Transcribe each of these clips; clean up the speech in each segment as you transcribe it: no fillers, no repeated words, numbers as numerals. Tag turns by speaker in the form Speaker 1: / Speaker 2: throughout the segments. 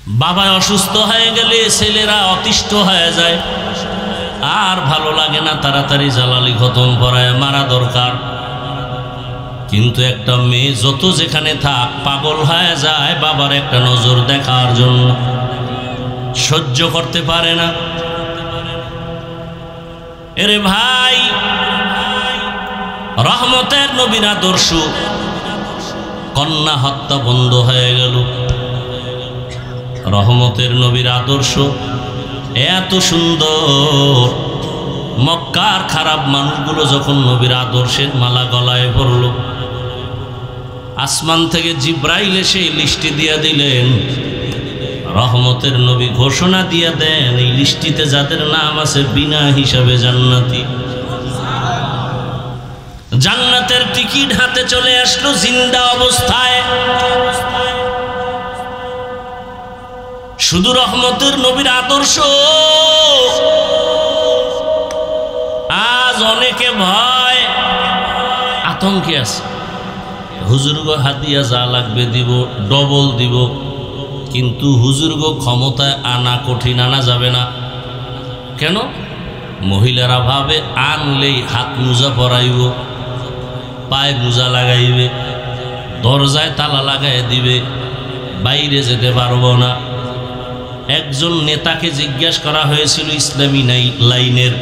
Speaker 1: বাবা অসুস্থ হয়ে গেলে ছেলেরা অতিষ্ঠ হয়ে যায়, আর ভালো লাগে না, তাড়াতাড়ি জালালি খতম করায় মারা দরকার। কিন্তু একটা মেয়ে যত যেখানে থাক পাগল হয়ে যায় বাবার একটা নজর দেখার জন্য, সহ্য করতে পারে না। এরে ভাই, রহমতের নবীর আদর্শ, কন্যা হত্যা বন্ধ হয়ে গেল। রহমতের নবীর আদর্শ এত সুন্দর, মক্কার খারাপ মানুষগুলো যখন নবীর আদর্শের মালা গলায় পড়ল, আসমান থেকে জিব্রাইল এসে লিস্টি দিয়ে দিলেন। রহমতের নবী ঘোষণা দিয়ে দেন, এই লিস্টিতে যাদের নাম আছে বিনা হিসাবে জান্নাতি। জান্নাতের টিকিট হাতে চলে আসলো জিন্দা অবস্থায়। শুধু রহমতের নবীর আদর্শ, আজ অনেকে ভয় আতঙ্কে আছে। হুজুরগো হাতিয়া যা লাগবে দিব, ডবল দিব, কিন্তু হুজুরগো ক্ষমতায় আনা কঠিন, আনা যাবে না। কেন? মহিলারা ভাবে আনলেই হাত মোজা পরাইব, পায়ে মোজা লাগাইবে, দরজায় তালা লাগাই দিবে, বাইরে যেতে পারবো না। একজন নেতাকে জিজ্ঞাসা করা হয়েছিল ইসলামী লাইনের,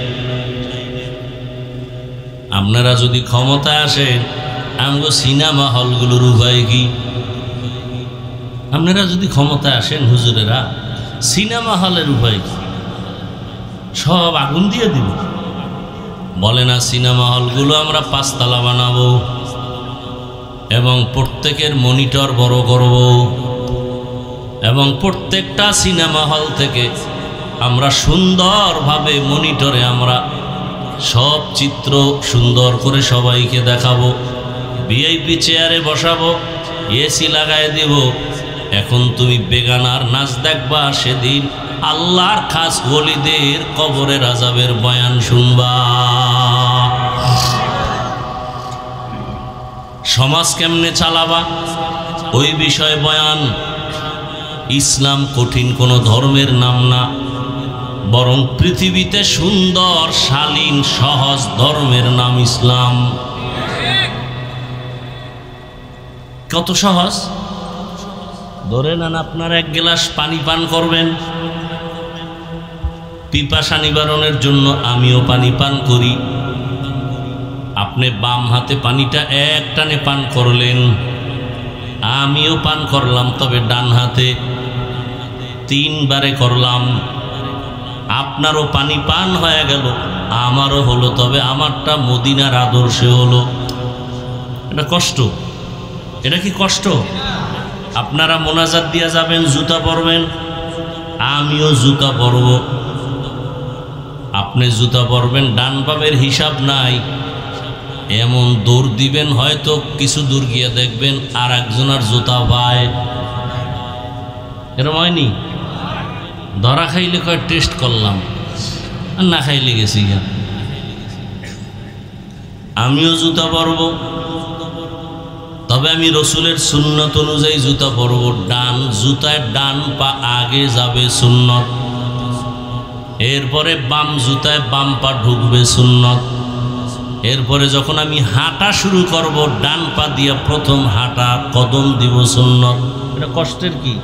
Speaker 1: আপনারা যদি ক্ষমতায় আসেন আমগো সিনেমা হলগুলোর উপায় কি? আপনারা যদি ক্ষমতায় আসেন হুজুরেরা, সিনেমা হলের উপায় কি? সব আগুন দিয়ে দিব। বলে না, সিনেমা হলগুলো আমরা 5 তলা বানাবো এবং প্রত্যেকের মনিটর বড় করব এবং প্রত্যেকটা সিনেমা হল থেকে আমরা সুন্দরভাবে মনিটরে আমরা সব চিত্র সুন্দর করে সবাইকে দেখাবো, ভিআইপি চেয়ারে বসাবো, এসি লাগাই দেব। এখন তুমি বেগানার নাচ দেখবা, সেদিন আল্লাহর খাস ওলিদের কবরের আযাবের বয়ান শুনবা। সমাজ কেমনে চালাবা ওই বিষয়ে বয়ান। ইসলাম কঠিন কোনো ধর্মের নাম না, বরং পৃথিবীতে সুন্দর শালীন সহজ ধর্মের নাম ইসলাম। কত সহজ! ধরে নেন আপনার 1 গ্লাস পানি পান করবেন, পিপাসা নিবারণের জন্য আমিও পানি পান করি। আপনি বাম হাতে পানিটা এক টানে পান করলেন, আমিও পান করলাম, তবে ডান হাতে 3 বারে করলাম। আপনারও পানি পান হয়ে গেল, আমারও হলো, তবে আমারটা মদিনার আদর্শে হলো। এটা কষ্ট? এটা কি কষ্ট? আপনারা মোনাজাত দিয়া যাবেন, জুতা পরবেন, আমিও জুতা পরব। আপনি জুতা পরবেন, ডান বামের হিসাব নাই, এমন দৌড় দিবেন, হয়তো কিছু দূর গিয়ে দেখবেন আর একজনের জুতা পায়। এরকম হয়নি? ধরা খাইলে কয় টেস্ট করলাম, আর না খাইলে গেছি গা। আমিও জুতা পরব, তবে আমি রসুলের সুন্নত অনুযায়ী জুতা পরব। ডান জুতায় ডান পা আগে যাবে সুন্নত, এরপরে বাম জুতায় বাম পা ঢুকবে সুন্নত। এরপরে যখন আমি হাঁটা শুরু করব, ডান পা দিয়ে প্রথম হাঁটা কদম দিব সুন্নত। এটা কষ্টের কি?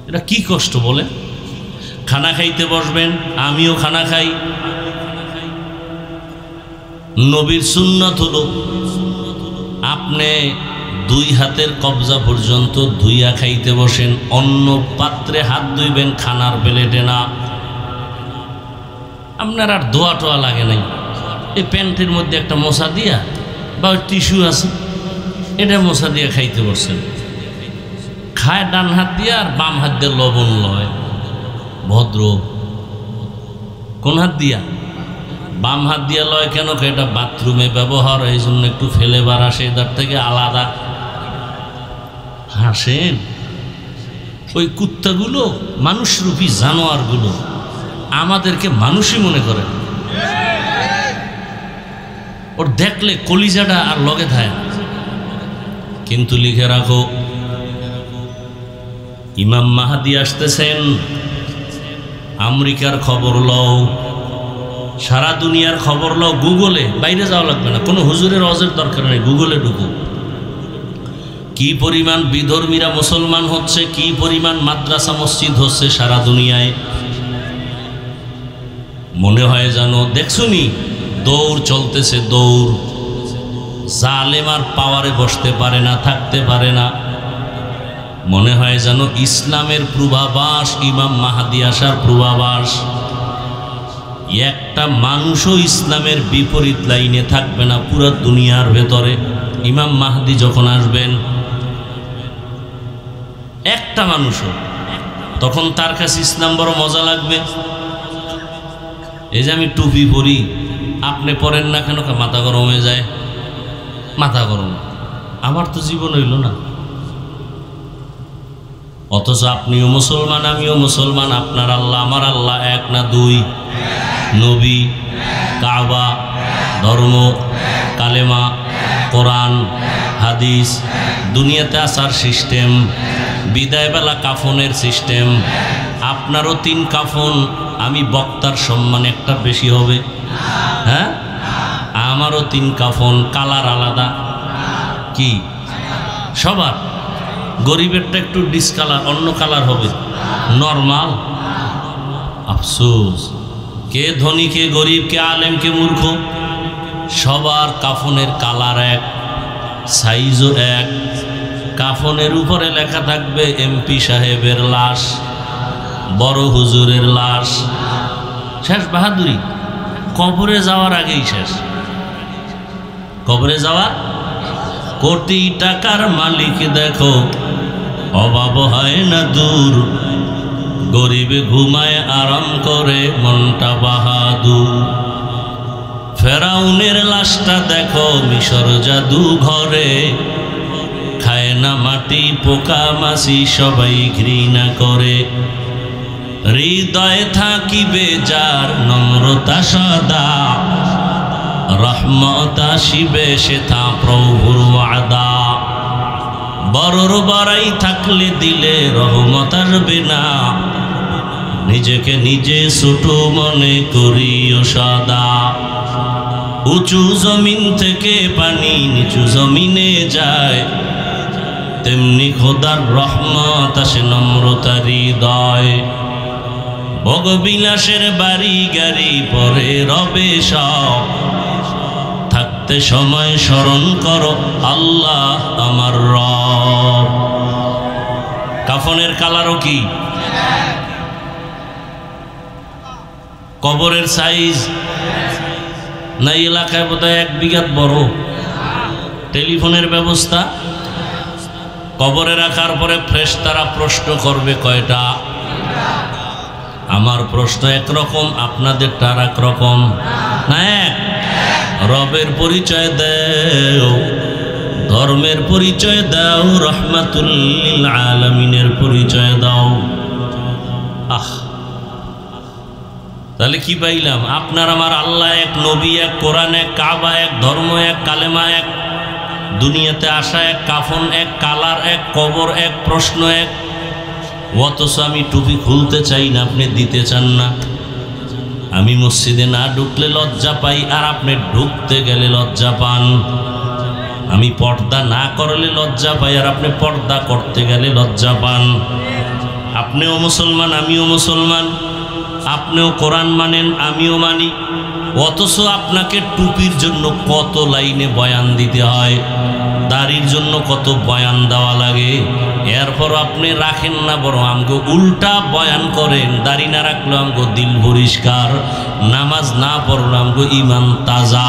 Speaker 1: এটা কি কষ্ট বলে? খানা খাইতে বসবেন, আমিও খানা খাই, নবীর সুন্নত হলো আপনি 2 হাতের কবজা পর্যন্ত ধুইয়া খাইতে বসেন, অন্য পাত্রে হাত ধুইবেন, খানার প্লেটে না। আপনার আর ধোয়া টোয়া লাগে নাই, এই প্যান্টের মধ্যে একটা মশা দিয়া বা টিস্যু আছে, এটা মশা দিয়ে খাইতে বসছেন। খায় ডান হাত দিয়া আর বাম হাত দিয়ে লবণ লয়, ভদ্র। কোন হাত দিয়া? বাম হাত দিয়া লয়। কেন? এটা বাথরুমে ব্যবহার, এই জন্য একটু ফেলে বার আসে, এটার থেকে আলাদা। হাসেন, ওই কুত্তাগুলো, মানুষরূপী জানোয়ারগুলো আমাদেরকে মানুষই মনে করে। ওর দেখলে কলিজাটা আর লগে থাকে। কিন্তু লিখে রাখো, ইমাম মাহদি আসতেছেন, আমেরিকার খবর লও, সারা দুনিয়ার খবর লও, গুগলে, বাইরে যাওয়া লাগবে না, কোনো হুজুরের অজের দরকার নেই, গুগলে ঢুকো। কি পরিমাণ বিধর্মীরা মুসলমান হচ্ছে, কি পরিমাণ মাদ্রাসা মসজিদ হচ্ছে সারা দুনিয়ায়। মনে হয় জানো দেখছুনি দৌড় চলতেছে, দৌড়। জালেম আর পাওয়ারে বসতে পারে না, থাকতে পারে না। মনে হয় যেন ইসলামের পূর্বাভাস, ইমাম মাহদি আসার পূর্বাভাস। একটা মানুষও ইসলামের বিপরীত লাইনে থাকবে না পুরো দুনিয়ার ভেতরে। ইমাম মাহদি যখন আসবেন, একটা মানুষও, তখন তার কাছে ইসলাম বড় মজা লাগবে। এই যে আমি টুপি পরি, আপনি পরেন না কেন? মাথা গরম হয়ে যায়। মাথা গরম, আমার তো জীবন হইল না। অথচ আপনিও মুসলমান, আমিও মুসলমান। আপনার আল্লাহ আমার আল্লাহ এক না দুই? নবী, কাবা, ধর্ম, কালেমা, কোরআন, হাদিস, দুনিয়াতে আসার সিস্টেম, বিদায়বেলা কাফনের সিস্টেম। আপনারও 3 কাফন, আমি বক্তার সম্মান একটা বেশি হবে? হ্যাঁ, আমারও 3 কাফন, কালার আলাদা। কি সবার? গরিবেরটা একটু ডিসকালার, অন্য কালার হবে, নরমাল। আফসোস, কে ধনী, কে গরিব, কে আলেম, কে মূর্খ, সবার কাফনের কালার এক, সাইজও এক। কাফনের উপরে লেখা থাকবে এমপি সাহেবের লাশ, বড় হুজুরের লাশ। শেষ বাহাদুরি, কবরে যাওয়ার আগেই শেষ। কবরে যাওয়া, কোটি টাকার মালিক দেখো, অভাব হয় না দূর, গরিবে ঘুমায় আরাম করে মনটা বাহাদুর। ফেরাউনের লাশটা দেখো মিশর জাদু ঘরে, খায় না মাটি পোকা মাছি সবাই ঘৃণা করে। হৃদয়ে থাকিবে যার নম্রতা সদা, রহমত আসিবে সেথা প্রভুর ওয়াদা। বড়র বড়াই থাকলে দিলে রহমত আসবে না, নিজেকে নিজে ছোট মনে করিও সদা। উঁচু জমিন থেকে পানি নিচু জমিনে যায়, তেমনি খোদার রহমত আসে নম্রতার হৃদয়। ভোগবিলাসের বাড়ি গাড়ি পরে রবে সব, থাকতে সময় স্মরণ করো আল্লাহ আমার রব। কাফনের কালারও কি? কবরের সাইজ না এলাকায় বোধহয় 1 বিঘা বড়। টেলিফোনের ব্যবস্থা, কবরে রাখার পরে ফেরেশতারা প্রশ্ন করবে কয়টা? আমার প্রশ্ন একরকম, আপনাদেরটা আর একরকম না? এক, রবের পরিচয় দাও, ধর্মের পরিচয় দাও, রহমাতুল লিল আলামিনের পরিচয় দাও। তাহলে কি পাইলাম? আপনার আমার আল্লাহ এক, নবী এক, কোরআন এক, কাবা এক, ধর্ম এক, কালেমা এক, দুনিয়াতে আসা এক, কাফন এক, কালার এক, কবর এক, প্রশ্ন এক। অথচ আমি টুপি খুলতে চাই না, আপনি দিতে চান না। আমি মসজিদে না ঢুকলে লজ্জা পাই, আর আপনি ঢুকতে গেলে লজ্জা পান। আমি পর্দা না করলে লজ্জা পাই, আর আপনি পর্দা করতে গেলে লজ্জা পান। আপনিও মুসলমান, আমিও মুসলমান। আপনিও কোরআন মানেন, আমিও মানি। অথচ আপনাকে টুপির জন্য কত লাইনে বয়ান দিতে হয়, দাড়ির জন্য কত বয়ান দেওয়া লাগে। এরপর আপনি রাখেন না, বরং আমগো উল্টা বয়ান করেন। দাড়ি না রাখলেও আমগো দিল পরিষ্কার, নামাজ না পড়লে আমগো ইমান তাজা।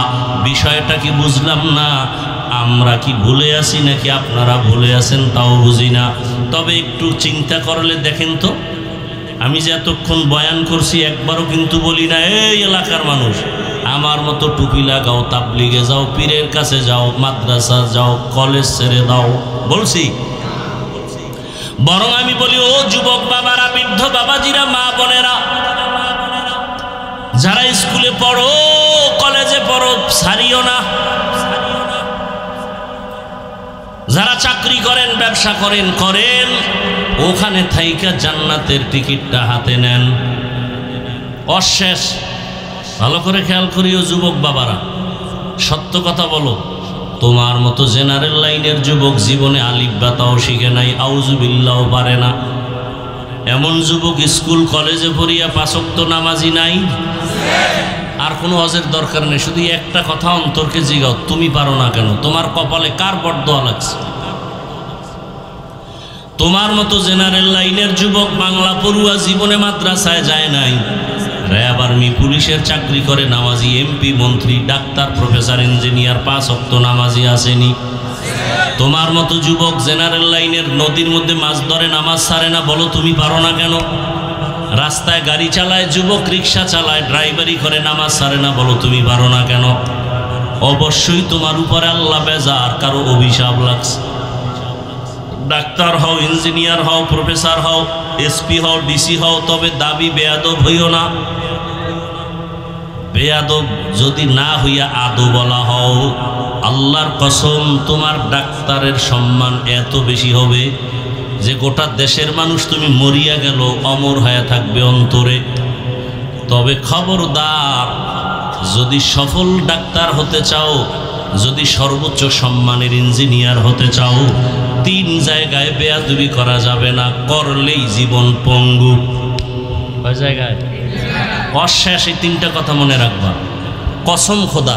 Speaker 1: বিষয়টা কি বুঝলাম না? আমরা কি ভুলে আছি নাকি আপনারা ভুলে আছেন তাও বুঝি না। তবে একটু চিন্তা করলে দেখেন তো, আমি যে এতক্ষণ বয়ান করছি একবারও কিন্তু বলি না এই এলাকার মানুষ আমার মতো টুপি লাগাও, তাবলিগে যাও, পীরের কাছে যাও, মাদ্রাসা যাও, কলেজ ছেড়ে দাও, বলছি? বরং আমি বলি ও যুবক বাবারা, বৃদ্ধ বাবাজিরা, মা বোনেরা, যারা স্কুলে পড়ো, কলেজে পড়ো, ছাড়িও না। যারা চাকরি করেন, ব্যবসা করেন, ওখানে থাইকা জান্নাতের টিকিটটা হাতে নেন। অশেষ ভালো করে খেয়াল করিও যুবক বাবারা, সত্য কথা বলো, তোমার মতো জেনারেল লাইনের যুবক জীবনে আলিফ বাতাও শিখে নাই, আউযুবিল্লাহ পারে না। এমন যুবক স্কুল কলেজে পড়িয়া 5 ওয়াক্ত নামাজি নাই। আর কোনো হজের দরকার নেই, শুধু একটা কথা অন্তরকে জিগাও, তুমি পারো না কেন? তোমার কপালে কার বরদোয়া লাগছে? তোমার মতো জেনারেল লাইনের যুবক বাংলা পড়ুয়া জীবনে মাদ্রাসায় যায় নাই, র্যাব আর্মি পুলিশের চাকরি করে, নামাজি, এমপি মন্ত্রী ডাক্তার প্রফেসর ইঞ্জিনিয়ার 5 ওয়াক্ত নামাজি আসেনি। তোমার মতো যুবক জেনারেল লাইনের নদীর মধ্যে মাছ ধরে, নামাজ ছাড়ে না, বলো তুমি পারো না কেন? রাস্তায় গাড়ি চালায় যুবক, রিক্সা চালায়, ড্রাইভারি করে, নামাজ ছাড়ে না, বলো তুমি পারো না কেন? অবশ্যই তোমার উপরে আল্লাহ বেজার, কারো অভিশাপ লাগছে। ডাক্তার হও, ইঞ্জিনিয়ার হও, প্রফেসর হও, এসপি হও, ডিসি হও, তবে দাবি বেয়াদব হইও না। বেয়াদব যদি না হইয়া আদো বলা হও, আল্লাহর কসম তোমার ডাক্তারের সম্মান এত বেশি হবে যে গোটা দেশের মানুষ তুমি মরিয়া গেল অমর হয়ে থাকবে অন্তরে। তবে খবরদার, যদি সফল ডাক্তার হতে চাও, যদি সর্বোচ্চ সম্মানের ইঞ্জিনিয়ার হতে চাও, 3 জায়গায় বেয়াদবি করা যাবে না, করলেই জীবন পঙ্গু। কয় জায়গায়? অশেষ এই 3টা কথা মনে রাখবা, কসম খোদা,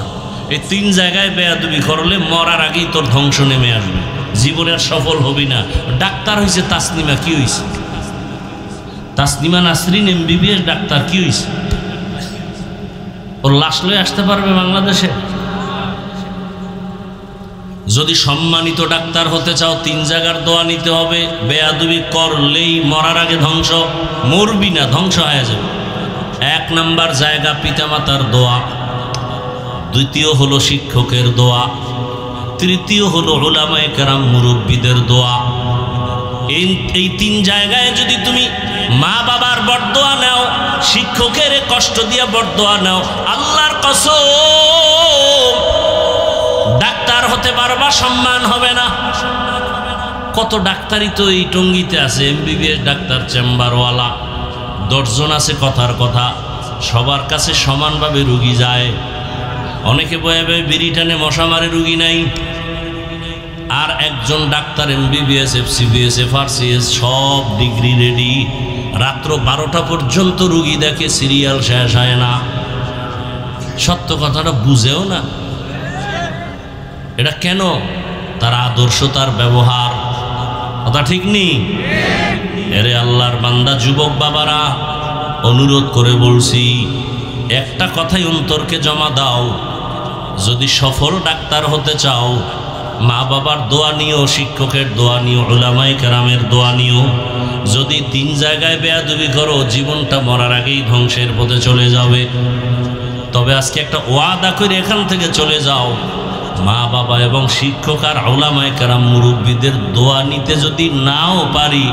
Speaker 1: এই 3 জায়গায় বেয়াদবি করলে মরার আগেই তোর ধ্বংস নেমে আসবে, জীবনের সফল হবি না। ডাক্তার হয়েছে তাসনিমা, কি হয়েছে? তাসনিমা নাসরিন MBBS ডাক্তার, কি হয়েছে? ওর লাশ লয়ে আসতে পারবে বাংলাদেশে? যদি সম্মানিত ডাক্তার হতে চাও 3 জায়গার দোয়া নিতে হবে। বেয়াদবি করলেই মরার আগে ধ্বংস, মরবি না, ধ্বংস হয়ে যাবে। 1 নাম্বার জায়গা পিতামাতার দোয়া, দ্বিতীয় হলো শিক্ষকের দোয়া, তৃতীয় হলো উলামায়ে কেরাম মুরব্বীদের দোয়া। এই 3 জায়গায় যদি তুমি মা বাবার বরদোয়া নাও, শিক্ষকের কষ্ট দিয়া বরদোয়া নাও, আল্লাহর কসম ডাক্তার হতে পারবা, সম্মান হবে না। কত ডাক্তারই তো এই টঙ্গিতে আছে, MBBS ডাক্তার, চেম্বারওয়ালা 10 জন আছে। কথার কথা, সবার কাছে সমানভাবে রুগী যায়। অনেকে বয়ে বয়ে বিড়ি টানে, মশা মারে, রুগী নাই। আর একজন ডাক্তার MBBS, FCBS, FRCS সব ডিগ্রি রেডি, রাত্র 12টা পর্যন্ত রুগী দেখে, সিরিয়াল শেষ হয় না। সত্য কথাটা বুঝেও না। এটা কেন? তার আদর্শ, তার ব্যবহার, কথা ঠিক নেই। এরে আল্লাহর বান্দা যুবক বাবারা, অনুরোধ করে বলছি, একটা কথাই অন্তরকে জমা দাও, যদি সফল ডাক্তার হতে চাও, মা বাবার দোয়া নিও, শিক্ষকের দোয়া নিও, উলামায়ে কেরামের দোয়া নিও। যদি 3 জায়গায় বেয়াদবি করো, জীবনটা মরার আগেই ধ্বংসের পথে চলে যাবে। তবে আজকে একটা ওয়াদা করে এখান থেকে চলে যাও, মা বাবা এবং শিক্ষক আর উলামায়ে কেরাম মুরব্বীদের দোয়া নিতে যদি নাও পারি,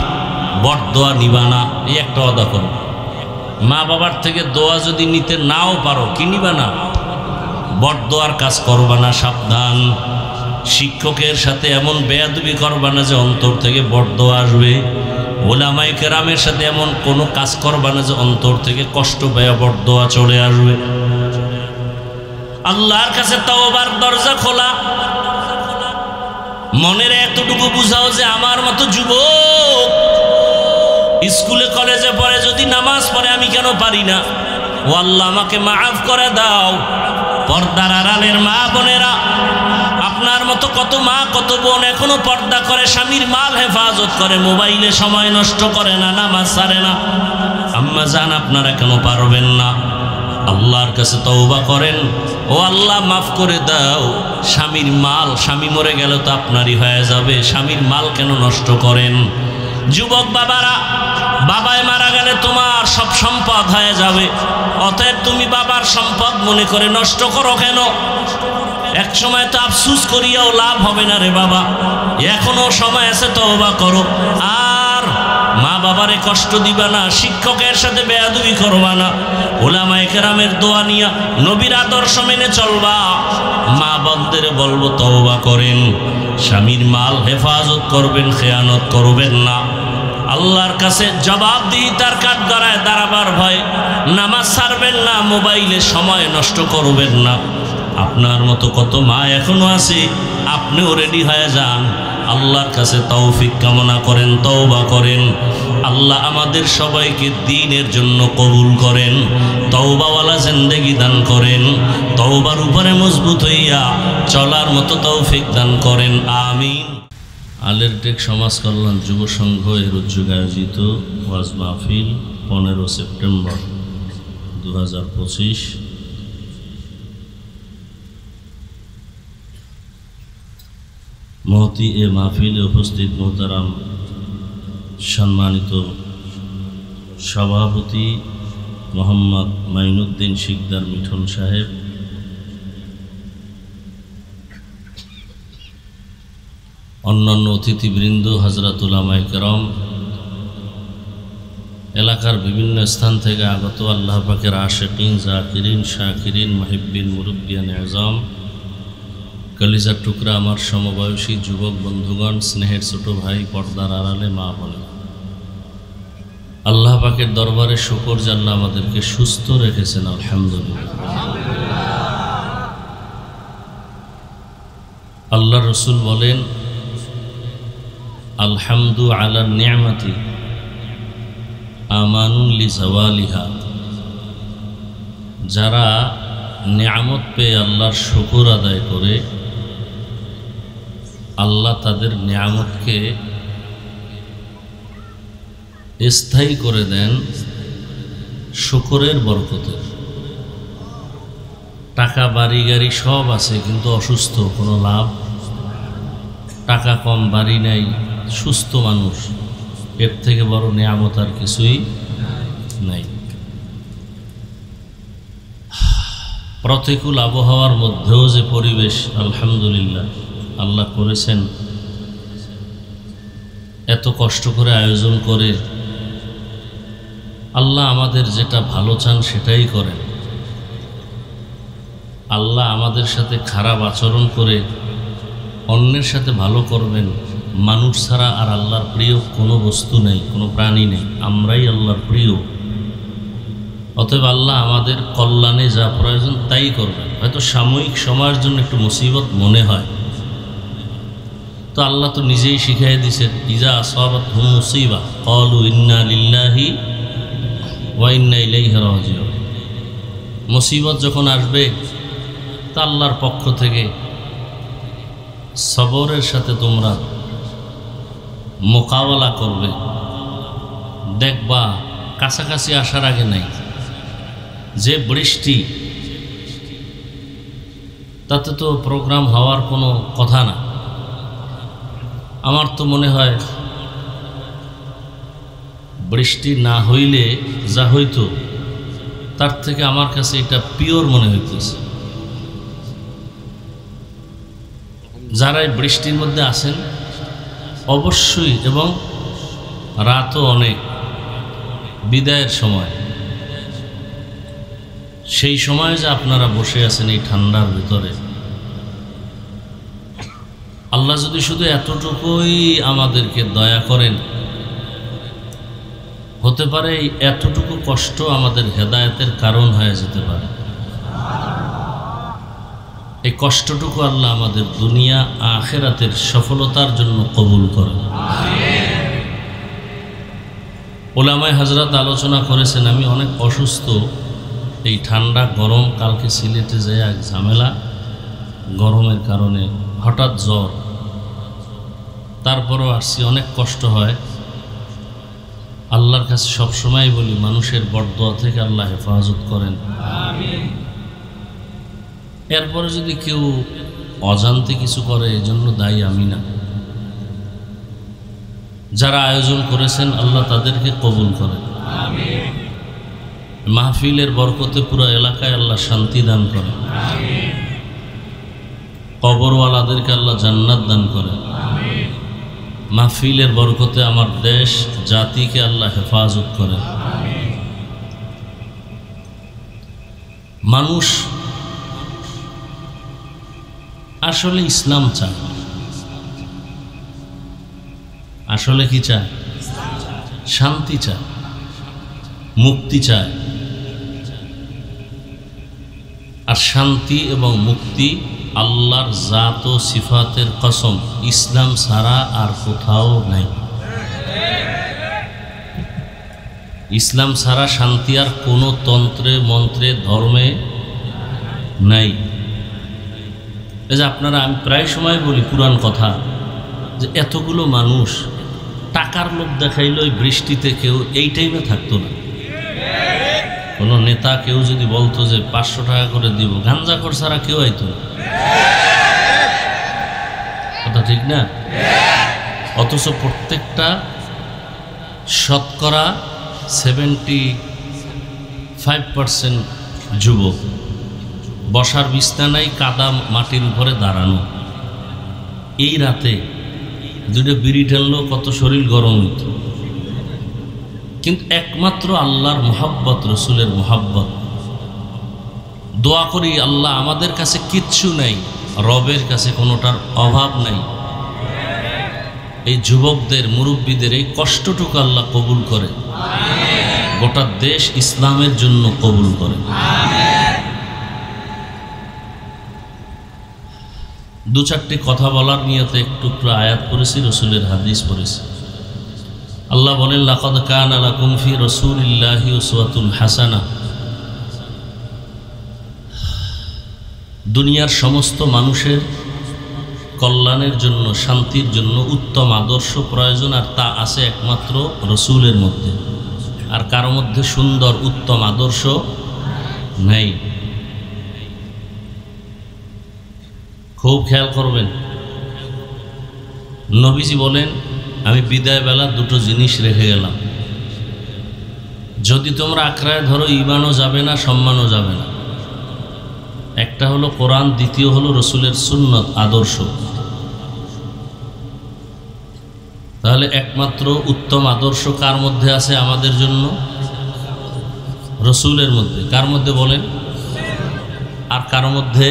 Speaker 1: বরদোয়া নিবা না। এই একটা ওয়াদা করো। মা বাবার থেকে দোয়া যদি নিতে নাও পারো, কি নিবা না? বরদোয়ার কাজ করবা না, সাবধান। শিক্ষকের সাথে এমন বেয়াদবি করবা না যে অন্তর থেকে বরদোয়া আসবে। উলামায়ে কেরামের সাথে এমন কোনো কাজ করবা না যে অন্তর থেকে কষ্ট পেয়ে বরদোয়া চলে আসবে। আল্লাহর কাছে তওবার দরজা খোলা। মনের এতটুকু বুঝাও যে আমার মতো যুবক স্কুলে কলেজে পড়ে, যদি নামাজ পড়ে আমি কেন পারি না? ও আল্লাহ, আমাকে মাফ করে দাও। পর্দার আড়ালের মা বোনেরা, আপনার মতো কত মা কত বোন এখনো পর্দা করে, স্বামীর মাল হেফাজত করে, মোবাইলে সময় নষ্ট করে না, নামাজ ছাড়ে না। আম্মা জান, আপনারা কেন পারবেন না? আল্লাহর কাছে তওবা করেন, ও আল্লাহ মাফ করে দাও। স্বামীর মাল, স্বামী মরে গেল তো আপনারই হয়ে যাবে, স্বামীর মাল কেন নষ্ট করেন? যুবক বাবারা, বাবায় মারা গেলে তোমার সব সম্পদ হয়ে যাবে, অতএব তুমি বাবার সম্পদ মনে করে নষ্ট করো কেন? এক সময় তো আফসুস করিয়াও লাভ হবে না রে বাবা, এখনো সময় আছে, তওবা করো। আর মা বাবারে কষ্ট দিবা না, শিক্ষকের সাথে বেয়াদবি করবা না, উলামায়ে কেরামের দোয়া নিয়া নবীর আদর্শ মেনে চলবা। মা বোনদের বলবো তওবা করেন, স্বামীর মাল হেফাজত করবেন, খেয়ানত করবেন না। আল্লাহর কাছে জবাবদিহিতার কাঠগড়ায় দাঁড়াবার ভয় নামাজ ছাড়বেন না, মোবাইলে সময় নষ্ট করবেন না। আপনার মতো কত মা এখনো আছে, আপনিও রেডি হয়ে যান। আল্লাহর কাছে তৌফিক কামনা করেন, তওবা করেন। আল্লাহ আমাদের সবাইকে দ্বীনের জন্য কবুল করেন, তওবাওয়ালা জিন্দেগি দান করেন, তওবার উপরে মজবুত হইয়া চলার মতো তৌফিক দান করেন, আমিন। আলেরটেক সমাজ কল্যাণ যুব সংঘ এর উদ্যোগে আয়োজিত ওয়াজ মাহফিল 15 সেপ্টেম্বর 2025। মহতি এ মাহফিলে উপস্থিত মোহতারাম সম্মানিত সভাপতি মোহাম্মদ মাইনুদ্দিন শিকদার মিঠুন সাহেব, অন্যান্য অতিথিবৃন্দ, হযরত উলামায়ে কেরাম, এলাকার বিভিন্ন স্থান থেকে আগত আল্লাহ পাকের আশিকিন, জাকিরিন, শাকিরিন, মুহিব্বিন, মুরব্বিয়ান আযম, কলিজার টুকরা আমার সমবয়সী যুবক বন্ধুগণ, স্নেহের ছোট ভাই, পর্দার আড়ালে মা বোন, আল্লাহ পাকের দরবারে শুকর যে আল্লাহ আমাদেরকে সুস্থ রেখেছেন, আলহামদুলিল্লাহ। আল্লাহ রসুল বলেন, আলহামদু আলা নিয়ামতি আমানুন লি জাওয়ালিহা। যারা নিয়ামত পেয়ে আল্লাহর শুকর আদায় করে, আল্লাহ তাদের নিয়ামতকে স্থায়ী করে দেন শুকরের বরকতে। টাকা বাড়ি গাড়ি সব আছে, কিন্তু অসুস্থ, কোনো লাভ। টাকা কম, বাড়ি নাই, সুস্থ মানুষ, এর থেকে বড় নিয়ামত আর কিছুই নাই। প্রতিকূল আবহাওয়ার মধ্যেও যে পরিবেশ আলহামদুলিল্লাহ আল্লাহ করেছেন, এত কষ্ট করে আয়োজন করে আল্লাহ আমাদের যেটা ভালো চান সেটাই করেন। আল্লাহ আমাদের সাথে খারাপ আচরণ করে অন্যের সাথে ভালো করবেন। মানুষ ছাড়া আর আল্লাহর প্রিয় কোনো বস্তু নেই, কোনো প্রাণী নেই, আমরাই আল্লাহর প্রিয়। অতএব আল্লাহ আমাদের কল্যাণে যা প্রয়োজন তাই করবেন। হয়তো সাময়িক সময়ের জন্য একটু মুসিবত মনে হয়, তো আল্লাহ তো নিজেই শিখিয়ে দিয়েছেন, ইজা আসাবাতহুম মুসিবা ক্বালু ইন্না লিল্লাহি ওয়া ইন্না ইলাইহি রাজিউন। মুসিবত যখন আসবে তা আল্লাহর পক্ষ থেকে সবরের সাথে তোমরা মোকাবেলা করবে। দেখবা কাছাকাছি আসার আগে নাই, যে বৃষ্টি, তাতে তো প্রোগ্রাম হওয়ার কোনো কথা না। আমার তো মনে হয় বৃষ্টি না হইলে যা হইতো তার থেকে আমার কাছে এটা পিওর মনে হইতেছে। যারাই বৃষ্টির মধ্যে আছেন অবশ্যই, এবং রাতও অনেক, বিদায়ের সময়, সেই সময় যে আপনারা বসে আছেন এই ঠান্ডার ভিতরে, আল্লাহ যদি শুধু এতটুকুই আমাদেরকে দয়া করেন, হতে পারে এই এতটুকু কষ্ট আমাদের হেদায়েতের কারণ হয়ে যেতে পারে। এই কষ্টটুকু আল্লাহ আমাদের দুনিয়া আখিরাতের সফলতার জন্য কবুল করেন। ওলামায়ে হযরত আলোচনা করেছেন, আমি অনেক অসুস্থ, এই ঠান্ডা গরম, কালকে সিলেটে যায় এক ঝামেলা, গরমের কারণে হঠাৎ জ্বর, তারপরও আসছি, অনেক কষ্ট হয়। আল্লাহর কাছে সবসময় বলি, মানুষের বরদোয়া থেকে আল্লাহ হেফাজত করেন। এরপরে যদি কেউ অজান্তে কিছু করে, এজন্য দায়ী আমি না। যারা আয়োজন করেছেন আল্লাহ তাদেরকে কবুল করেন। মাহফিলের বরকতে পুরো এলাকায় আল্লাহ শান্তি দান করেন। কবরওয়ালাদেরকে আল্লাহ জান্নাত দান করেন। মাহফিলের বরকতে আমার দেশ জাতিকে আল্লাহ হেফাজত করেন। মানুষ আসলে ইসলাম চায়, আসলে কি চায়? শান্তি চায়, মুক্তি চায়। আর শান্তি এবং মুক্তি আল্লাহর জাত ও সিফাতের কসম, ইসলাম ছাড়া আর কোথাও নাই। ইসলাম ছাড়া শান্তি আর কোনো তন্ত্রে মন্ত্রে ধর্মে নাই। এই যে আপনারা, আমি প্রায় সময় বলি পুরাণ কথা, যে এতগুলো মানুষ টাকার লোভ দেখাইল বৃষ্টিতে, কেউ এই টাইমে থাকতো না। কোনো নেতা কেউ যদি বলতো যে 500 টাকা করে দিব, গাঞ্জাখোর ছাড়া কেউ আইতো না। কথা ঠিক না? অথচ প্রত্যেকটা শতকরা 75% যুবক, বসার বিছানায় কাদা মাটির উপরে দাঁড়ানো। এই রাতে দুটো বিড়ি ঢেললেও কত শরীর গরম হইত। কিন্তু একমাত্র আল্লাহর মোহাব্বত, রসুলের মোহাব্বত। দোয়া করি আল্লাহ, আমাদের কাছে কিচ্ছু নেই, রবের কাছে কোনোটার অভাব নাই। এই যুবকদের, মুরব্বীদের এই কষ্টটুকু আল্লাহ কবুল করে, গোটা দেশ ইসলামের জন্য কবুল করে। দু চারটি কথা বলার নিয়তে একটু আয়াত পড়েছি, রসুলের হাদিস পড়েছি। আল্লাহ বলেন, লাকাদ কানা লাকুম ফি রাসূলিল্লাহি উসওয়াতুন হাসানাহ। দুনিয়ার সমস্ত মানুষের কল্যাণের জন্য, শান্তির জন্য উত্তম আদর্শ প্রয়োজন, আর তা আছে একমাত্র রসুলের মধ্যে। আর কারো মধ্যে সুন্দর উত্তম আদর্শ নেই। খুব খেয়াল করবেন। নবীজি বলেন, আমি বিদায় বেলা দুটো জিনিস রেখে গেলাম, যদি তোমরা আঁকড়ায় ধরো ঈমানও যাবে না, সম্মানও যাবে না। একটা হলো কোরআন, দ্বিতীয় হলো রসুলের সুন্নত, আদর্শ। তাহলে একমাত্র উত্তম আদর্শ কার মধ্যে আছে আমাদের জন্য? রসুলের মধ্যে। কার মধ্যে বলেন? আর কার মধ্যে?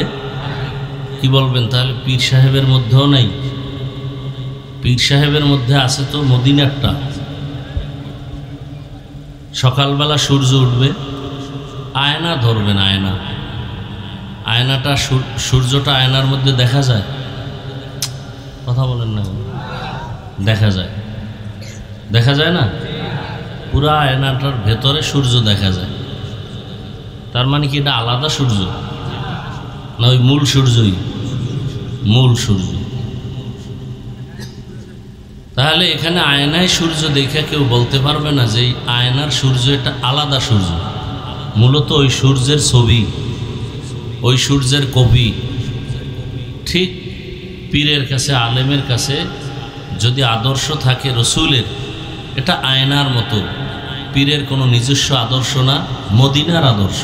Speaker 1: কি বলবেন? তাহলে পীর সাহেবের মধ্যেও নাই। পীর সাহেবের মধ্যে আছে তো মদিনারটা। সকালবেলা সূর্য উঠবে, আয়না ধরবেন, আয়না, আয়নাটা, সূর্যটা আয়নার মধ্যে দেখা যায়? কথা বলেন না? দেখা যায়, দেখা যায় না? পুরা আয়নাটার ভেতরে সূর্য দেখা যায়। তার মানে কি এটা আলাদা সূর্য না ওই মূল সূর্যই? মূল সূর্য। তাহলে এখানে আয়নায় সূর্য দেখে কেউ বলতে পারবে না যে এই আয়নার সূর্য এটা আলাদা সূর্য। মূলত ওই সূর্যের ছবি, ওই সূর্যের কপি। ঠিক পীরের কাছে, আলেমের কাছে যদি আদর্শ থাকে রসুলের, এটা আয়নার মতো। পীরের কোনো নিজস্ব আদর্শ না, মদিনার আদর্শ।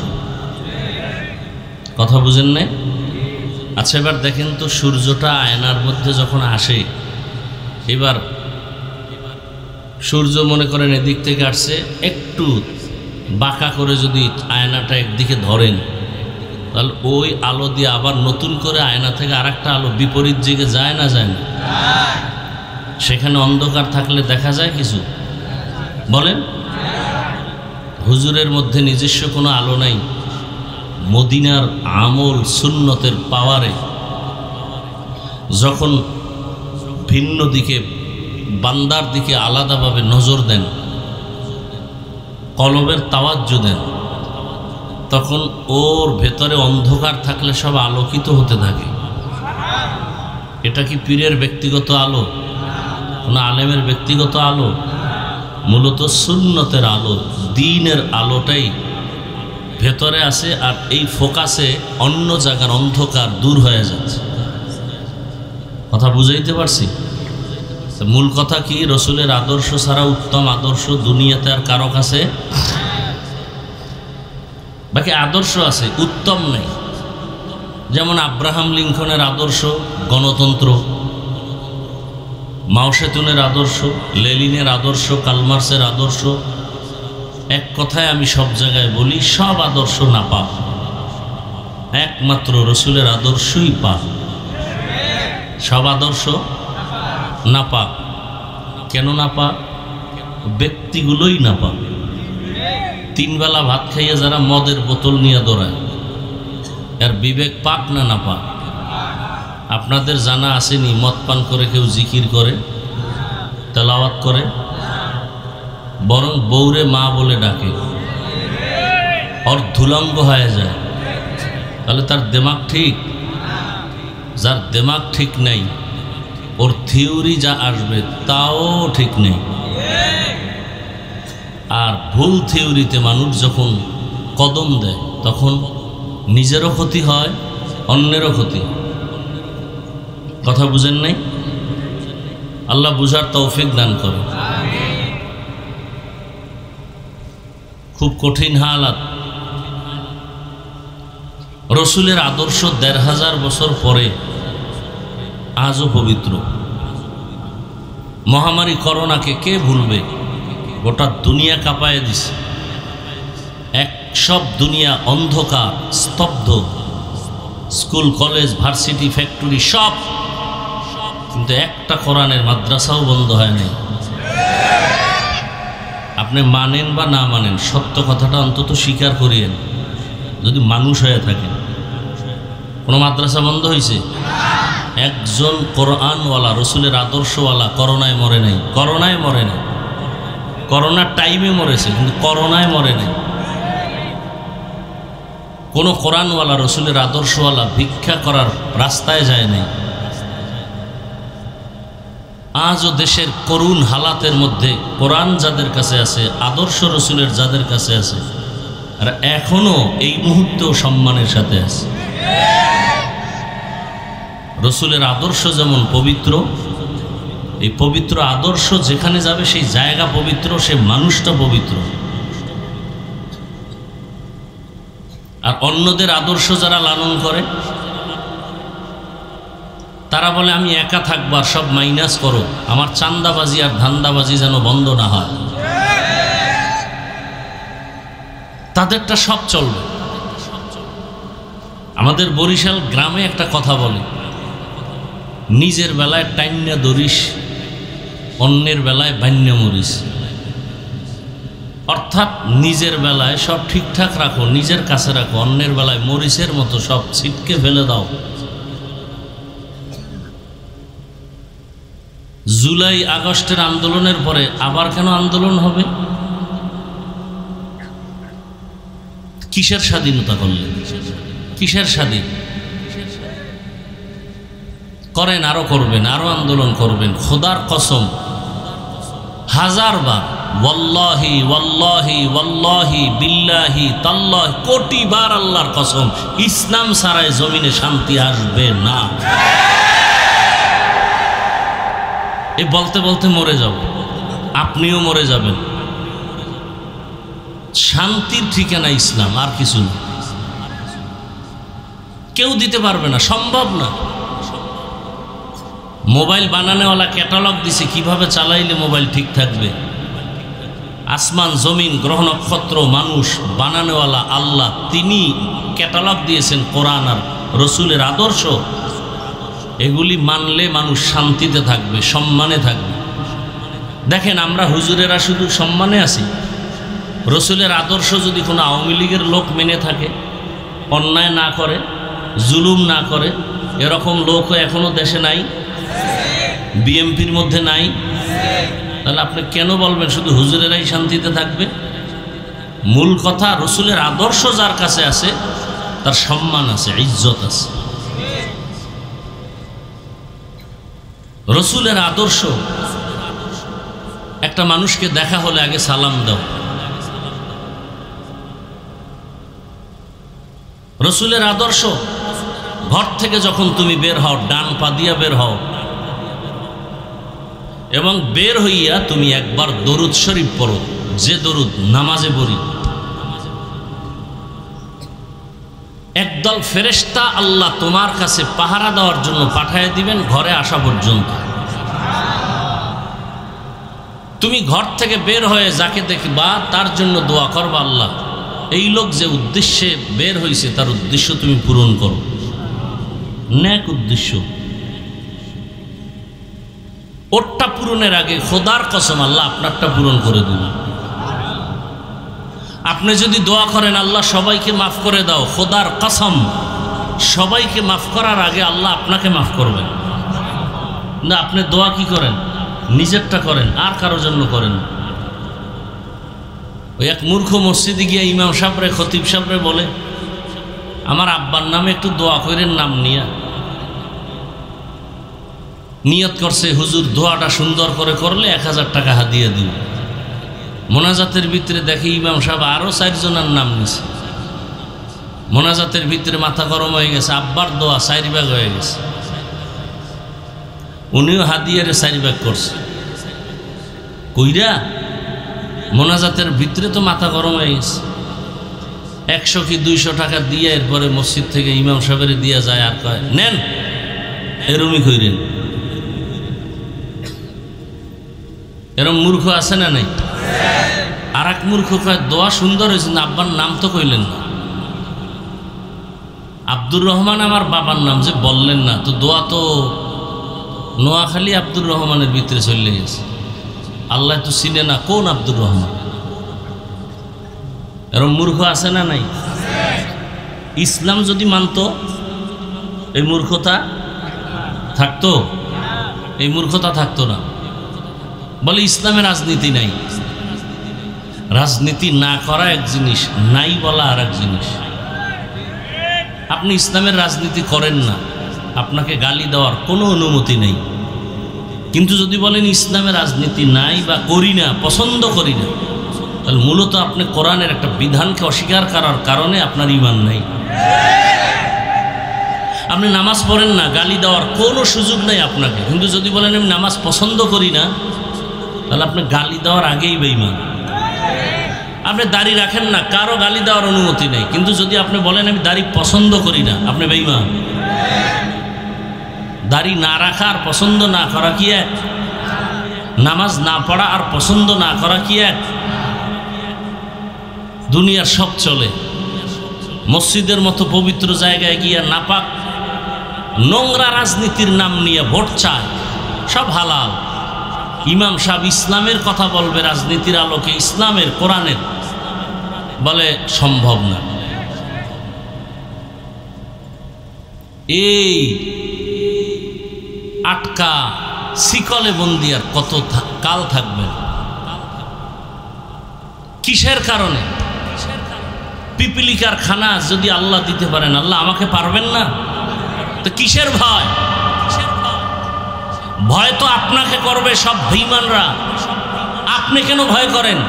Speaker 1: কথা বুঝেন না? আচ্ছা, এবার দেখেন তো, সূর্যটা আয়নার মধ্যে যখন আসে, এবার সূর্য মনে করেন এদিক থেকে আসছে, একটু বাঁকা করে যদি আয়নাটা একদিকে ধরেন, তাহলে ওই আলো দিয়ে আবার নতুন করে আয়না থেকে আরেকটা আলো বিপরীত দিকে যায় না, যায় না? সেখানে অন্ধকার থাকলে দেখা যায় কিছু? বলেন। হুজুরের মধ্যে নিজস্ব কোনো আলো নাই। মদিনার আমল, সুন্নতের পাওয়ারে যখন ভিন্ন দিকে, বান্দার দিকে আলাদাভাবে নজর দেন, কলবের তাওয়াজ্জু দেন, তখন ওর ভেতরে অন্ধকার থাকলে সব আলোকিত হতে থাকে। এটা কি পীরের ব্যক্তিগত আলো? কোনো আলেমের ব্যক্তিগত আলো? মূলত সুন্নতের আলো, দ্বীনের আলোটাই ভেতরে আছে। আর এই ফোকাসে অন্য জায়গার অন্ধকার দূর হয়ে যাচ্ছে। কথা বুঝাইতে পারছি? মূল কথা কি? রসুলের আদর্শ ছাড়া উত্তম আদর্শ দুনিয়াতে আর কারো কাছে। বাকি আদর্শ আছে, উত্তম নেই। যেমন আব্রাহাম লিঙ্কনের আদর্শ গণতন্ত্র, মাও সেতুনের আদর্শ, লেনিনের আদর্শ, কালমার্সের আদর্শ। এক কথায় আমি সব জায়গায় বলি, সব আদর্শ নাপাক, একমাত্র রসুলের আদর্শই পাক। সব আদর্শ নাপাক। কেন নাপাক? ব্যক্তিগুলোই না পাক। তিন বেলা ভাত খাইয়ে যারা মদের বোতল নিয়ে দৌড়ায়, এর বিবেক পাক না না পাক? আপনাদের জানা আসেনি মদ পান করে কেউ জিকির করে, তেলাওয়াত করে, বরং বউরে মা বলে ডাকে, অর্ধুলঙ্গ হয়ে যায়। তাহলে তার দিমাগ ঠিক? যার দিমাগ ঠিক নাই, ওর থিওরি যা আসবে তাও ঠিক নেই। আর ভুল থিওরিতে মানুষ যখন কদম দেয় তখন নিজেরও ক্ষতি হয়, অন্যেরও ক্ষতি। কথা বুঝেন নাই? আল্লাহ বুঝার তৌফিক দান করে। খুব কঠিন হালাত। রসুলের আদর্শ ১৫০০ বছর পরে আজও পবিত্র। মহামারী করোনাকে কে ভুলবে? গোটা দুনিয়া কাঁপায় দিছে। সব দুনিয়া অন্ধকার, স্তব্ধ। স্কুল, কলেজ, ভার্সিটি, ফ্যাক্টরি সব, কিন্তু একটা কোরআনের মাদ্রাসাও বন্ধ হয় নাই। আপনি মানেন বা না মানেন, সত্য কথাটা অন্তত স্বীকার করিয়েন। যদি মানুষ হয়ে থাকেন, কোনো মাদ্রাসা বন্ধ হয়েছে? একজন কোরআনওয়ালা, রসুলের আদর্শওয়ালা করোনায় মরে নাই। করোনায় মরে নাই, করোনার টাইমে মরেছে, কিন্তু করোনায় মরে নাই। কোনো কোরআনওয়ালা, রসুলের আদর্শওয়ালা ভিক্ষা করার রাস্তায় যায় নাই। আজও দেশের করুণ হালাতের মধ্যে কোরআন যাদের কাছে আছে, আদর্শ রসুলের যাদের কাছে আছে, আর এখনো এই মুহূর্তেও সম্মানের সাথে আছে। রসুলের আদর্শ যেমন পবিত্র, এই পবিত্র আদর্শ যেখানে যাবে সেই জায়গা পবিত্র, সে মানুষটা পবিত্র। আর অন্যদের আদর্শ যারা লালন করে, তারা বলে আমি একা থাকবো আর সব মাইনাস করো, আমার চান্দাবাজি আর ধান্দাবাজি যেন বন্ধ না হয়। তাদেরটা সব চলবে। আমাদের বরিশাল গ্রামে একটা কথা বলে, নিজের বেলায় টাইন্যা ধরিস, অন্যের বেলায় বান্যা মরিস। অর্থাৎ নিজের বেলায় সব ঠিকঠাক রাখো, নিজের কাছে রাখো, অন্যের বেলায় মরিচের মতো সব ছিটকে ফেলে দাও। জুলাই আগস্টের আন্দোলনের পরে আবার কেন আন্দোলন হবে? কিসের স্বাধীনতা করলেন? কিসের স্বাধীন? করেন, আরো করবেন, আরো আন্দোলন করবেন। খোদার কসম, হাজারবার ওয়াল্লাহি ওয়াল্লাহি ওয়াল্লাহি বিল্লাহি তাল্লাহি, কোটি বার আল্লাহর কসম, ইসলাম ছাড়াই জমিনে শান্তি আসবে না। এ বলতে বলতে মরে যাব, আপনিও মরে যাবেন। শান্তির ঠিকানা ইসলাম, আর কিছু না। কেউ দিতে পারবে না, সম্ভব না। মোবাইল বানানোওয়ালা ক্যাটালগ দিছে কিভাবে চালাইলে মোবাইল ঠিক থাকবে। আসমান, জমিন, গ্রহ নক্ষত্র, মানুষ বানানোওয়ালা আল্লাহ, তিনি ক্যাটালগ দিয়েছেন কোরআন আর রসুলের আদর্শ। এগুলি মানলে মানুষ শান্তিতে থাকবে, সম্মানে থাকবে। দেখেন, আমরা হুজুরেরা শুধু সম্মানে আছি। রসুলের আদর্শ যদি কোনো আওয়ামী লীগের লোক মেনে থাকে, অন্যায় না করে, জুলুম না করে, এরকম লোকও এখনো দেশে নাই, বিএমপির মধ্যে নাই, তাহলে আপনি কেন বলবেন শুধু হুজুরেরাই শান্তিতে থাকবে? মূল কথা, রসুলের আদর্শ যার কাছে আছে তার সম্মান আছে, ইজ্জত আছে। রসুলের আদর্শ, একটা মানুষকে দেখা হলে আগে সালাম দাও। রসুলের আদর্শ, ঘর থেকে যখন তুমি বের হও ডান পা দিয়া বের হও, এবং বের হইয়া তুমি একবার দরুদ শরীফ পড়ো, যে দরুদ নামাজে পড়ি। একদল ফেরেশতা আল্লাহ তোমার কাছে পাহারা দেওয়ার জন্য পাঠিয়ে দিবেন ঘরে আসা পর্যন্ত। তুমি ঘর থেকে বের হয়ে যাকে দেখবা তার জন্য দোয়া করবা, আল্লাহ এই লোক যে উদ্দেশ্যে বের হয়েছে তার উদ্দেশ্য তুমি পূরণ করো। নেক উদ্দেশ্য। ওরটা পূরণের আগে খোদার কসম আল্লাহ আপনারটা পূরণ করে দিবেন। আপনি যদি দোয়া করেন আল্লাহ সবাইকে মাফ করে দাও, খোদার কসম সবাইকে মাফ করার আগে আল্লাহ আপনাকে মাফ করবেন না। আপনি দোয়া কি করেন? নিজেরটা করেন, আর কারোর জন্য করেন। ওই এক মূর্খ মসজিদে গিয়ে ইমাম সাহেবরে, খতিব সাহেবরে বলে, আমার আব্বার নামে একটু দোয়া করেন, নাম নিয়ে নিয়ত করছে হুজুর দোয়াটা সুন্দর করে করলে 1000 টাকা হাদিয়া দিন। মোনাজাতের ভিতরে দেখে ইমাম সাহেব আরও 4 জনের নাম নিছে। মোনাজাতের ভিতরে মাথা গরম হয়ে গেছে, আব্বার দোয়া 4 ভাগ হয়ে গেছে, উনিও হাদিয়ারে 4 ভাগ করছে। কইরা মোনাজাতের ভিতরে তো মাথা গরম হয়ে গেছে। 100 কি 200 টাকা দিয়ে এরপরে মসজিদ থেকে ইমাম সাহেবের দিয়া যায়, আর কয় নেন এরমই কইরেন। এরম মূর্খ আছে না নাই? আর এক মূর্খ কয় দোয়া সুন্দর হয়েছে না, আব্বার নাম তো কইলেন না। আব্দুর রহমান আমার বাবার নাম যে বললেন না, তো দোয়া তো নোয়াখালী আব্দুর রহমানের ভিতরে চলে গেছে। আল্লাহ তো চিনে না কোন আব্দুর রহমান। এরম মূর্খ আছে না নাই? ইসলাম যদি মানত এই মূর্খতা থাকতো? এই মূর্খতা থাকতো না। বলে ইসলামে রাজনীতি নাই। রাজনীতি না করা এক জিনিস, নাই বলা আর এক জিনিস। আপনি ইসলামের রাজনীতি করেন না, আপনাকে গালি দেওয়ার কোনো অনুমতি নেই। কিন্তু যদি বলেন ইসলামের রাজনীতি নাই বা করি না, পছন্দ করি না, তাহলে মূলত আপনি কোরআনের একটা বিধানকে অস্বীকার করার কারণে আপনার ঈমান নাই। আপনি নামাজ পড়েন না, গালি দেওয়ার কোনো সুযোগ নেই আপনাকে। কিন্তু যদি বলেন আমি নামাজ পছন্দ করি না, তাহলে আপনি গালি দেওয়ার আগেই বেঈমান। আপনি দাড়ি রাখেন না, কারো গালি দেওয়ার অনুমতি নেই। কিন্তু যদি আপনি বলেন আমি দাড়ি পছন্দ করি না, আপনি বেঈমান। দাড়ি না রাখা আর পছন্দ না করা কি এক? নামাজ না পড়া আর পছন্দ না করা কি এক? দুনিয়ার সব চলে। মসজিদের মতো পবিত্র জায়গায় গিয়ে নাপাক নোংরা রাজনীতির নাম নিয়ে ভোট চায়, সব হালাল। ইমাম সাহেব ইসলামের কথা বলবে রাজনীতির আলোকে, ইসলামের কোরআনের, বলে সম্ভব না। এই আটকা শিকলে বন্দি আর কত কাল থাকবেন? কিসের কারণে? পিপিলিকার খানা যদি আল্লাহ দিতে পারেন, আল্লাহ আমাকে পারবেন না? তো কিসের ভয়? ভয় তো আপনাকে করবে সব বেঈমানরা। আপনি কেন ভয় করেন?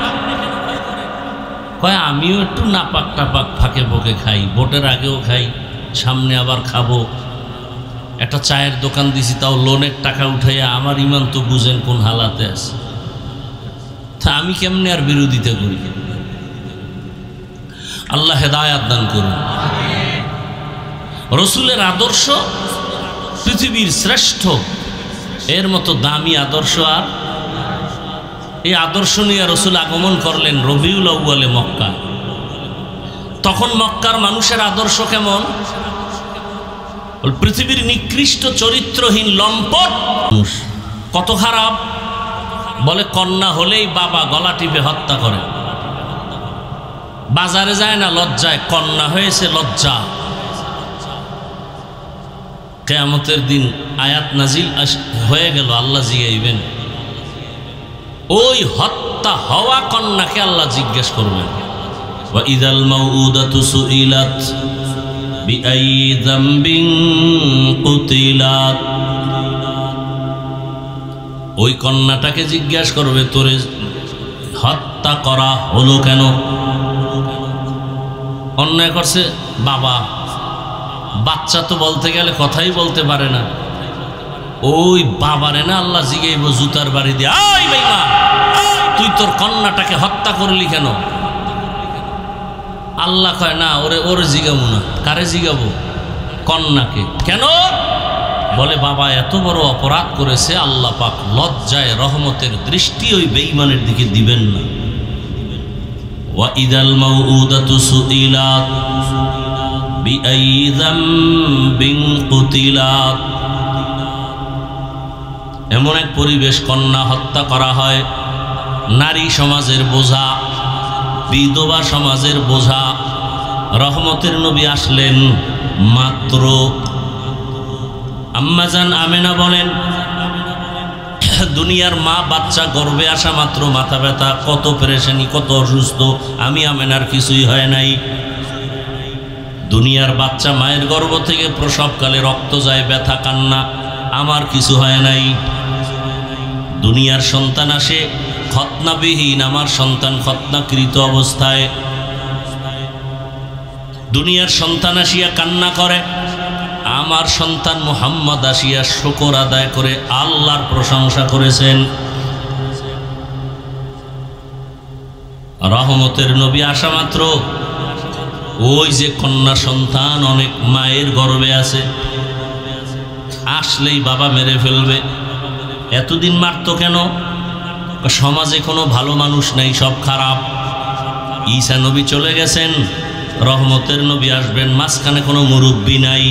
Speaker 1: কয় আমিও একটু নাপাক টাপাক ফাঁকে পোকে খাই, ভোটের আগেও খাই, সামনে আবার খাবো। একটা চায়ের দোকান দিছি, তাও লোনের টাকা উঠাইয়া। আমার ইমান তো বুঝেন কোন হালাতে আছে। তা আমি কেমনে আর বিরোধিতা করি? আল্লাহ হেদায়াত দান করুন। রসুলের আদর্শ পৃথিবীর শ্রেষ্ঠ, এর মতো দামি আদর্শ আর। এই আদর্শ নিয়ে রসুল আগমন করলেন রবিউল আউয়ালে মক্কা। তখন মক্কার মানুষের আদর্শ কেমন? পৃথিবীর নিকৃষ্ট চরিত্রহীন লম্পট মানুষ। কত খারাপ! বলে কন্যা হলেই বাবা গলা টিপে হত্যা করে। বাজারে যায় না লজ্জায়, কন্যা হয়েছে লজ্জা। কিয়ামতের দিন আয়াত নাজিল হয়ে গেল, আল্লাহ জিগাইবেন। ওই হত্যা হওয়া কন্যাকে আল্লাহ জিজ্ঞেস করবেন, ওয়া ইযাল মাউউদাতু সুইলাত বিআই যামবিন কুতিলাত। ওই কন্যাটাকে জিজ্ঞেস করবে, তোরে হত্যা করা হলো কেন? অন্যায় করছে বাবা। বাচ্চা তো বলতে গেলে কথাই বলতে পারে না। ওই বাবারে না আল্লাহ জিগাইব জুতার বাড়ি দিয়ে, আই বেঈমান, তুই তোর কন্যাটাকে হত্যা করলি কেন? আল্লাহ কয় না, ওরে জিগাবো না। কারে জিগাবো? কন্যাকে। কেন? বলে বাবা এত বড় অপরাধ করেছে, আল্লাহ পাক লজ্জায় রহমতের দৃষ্টি ওই বেঈমানের দিকে দিবেন না। ওয়া ইযাল মাউউদাতু সুইলাত বিআই যামবিন কুতিলাত। এমন এক পরিবেশ, কন্যা হত্যা করা হয়, নারী সমাজের বোঝা, বিধবা সমাজের বোঝা। রহমতের নবী আসলেন মাত্র। আম্মাজান আমেনা বলেন, দুনিয়ার মা বাচ্চা গর্ভে আসা মাত্র মাথা ব্যথা, কত পেরেশানি, কত অসুস্থ। আমি আমেনার কিছুই হয় নাই। দুনিয়ার বাচ্চা মায়ের গর্ভ থেকে প্রসবকালে রক্ত যায়, ব্যথা, কান্না, আমার কিছু হয় নাই। দুনিয়ার সন্তান আসে খতনাবিহীন, আমার সন্তান খতনাকৃত অবস্থায়। দুনিয়ার সন্তান আসিয়া কান্না করে, আমার সন্তান মুহাম্মদ আসিয়া শুকর আদায় করে আল্লাহর প্রশংসা করেছেন। রহমতের নবী আসা মাত্র ওই যে কন্যা সন্তান অনেক মায়ের গর্ভে আছে, আসলেই বাবা মেরে ফেলবে। এতদিন মারত কেন? সমাজে কোনো ভালো মানুষ নেই, সব খারাপ। ঈসা নবী চলে গেছেন, রহমতের নবী আসবেন, মাঝখানে কোনো মুরব্বী নাই।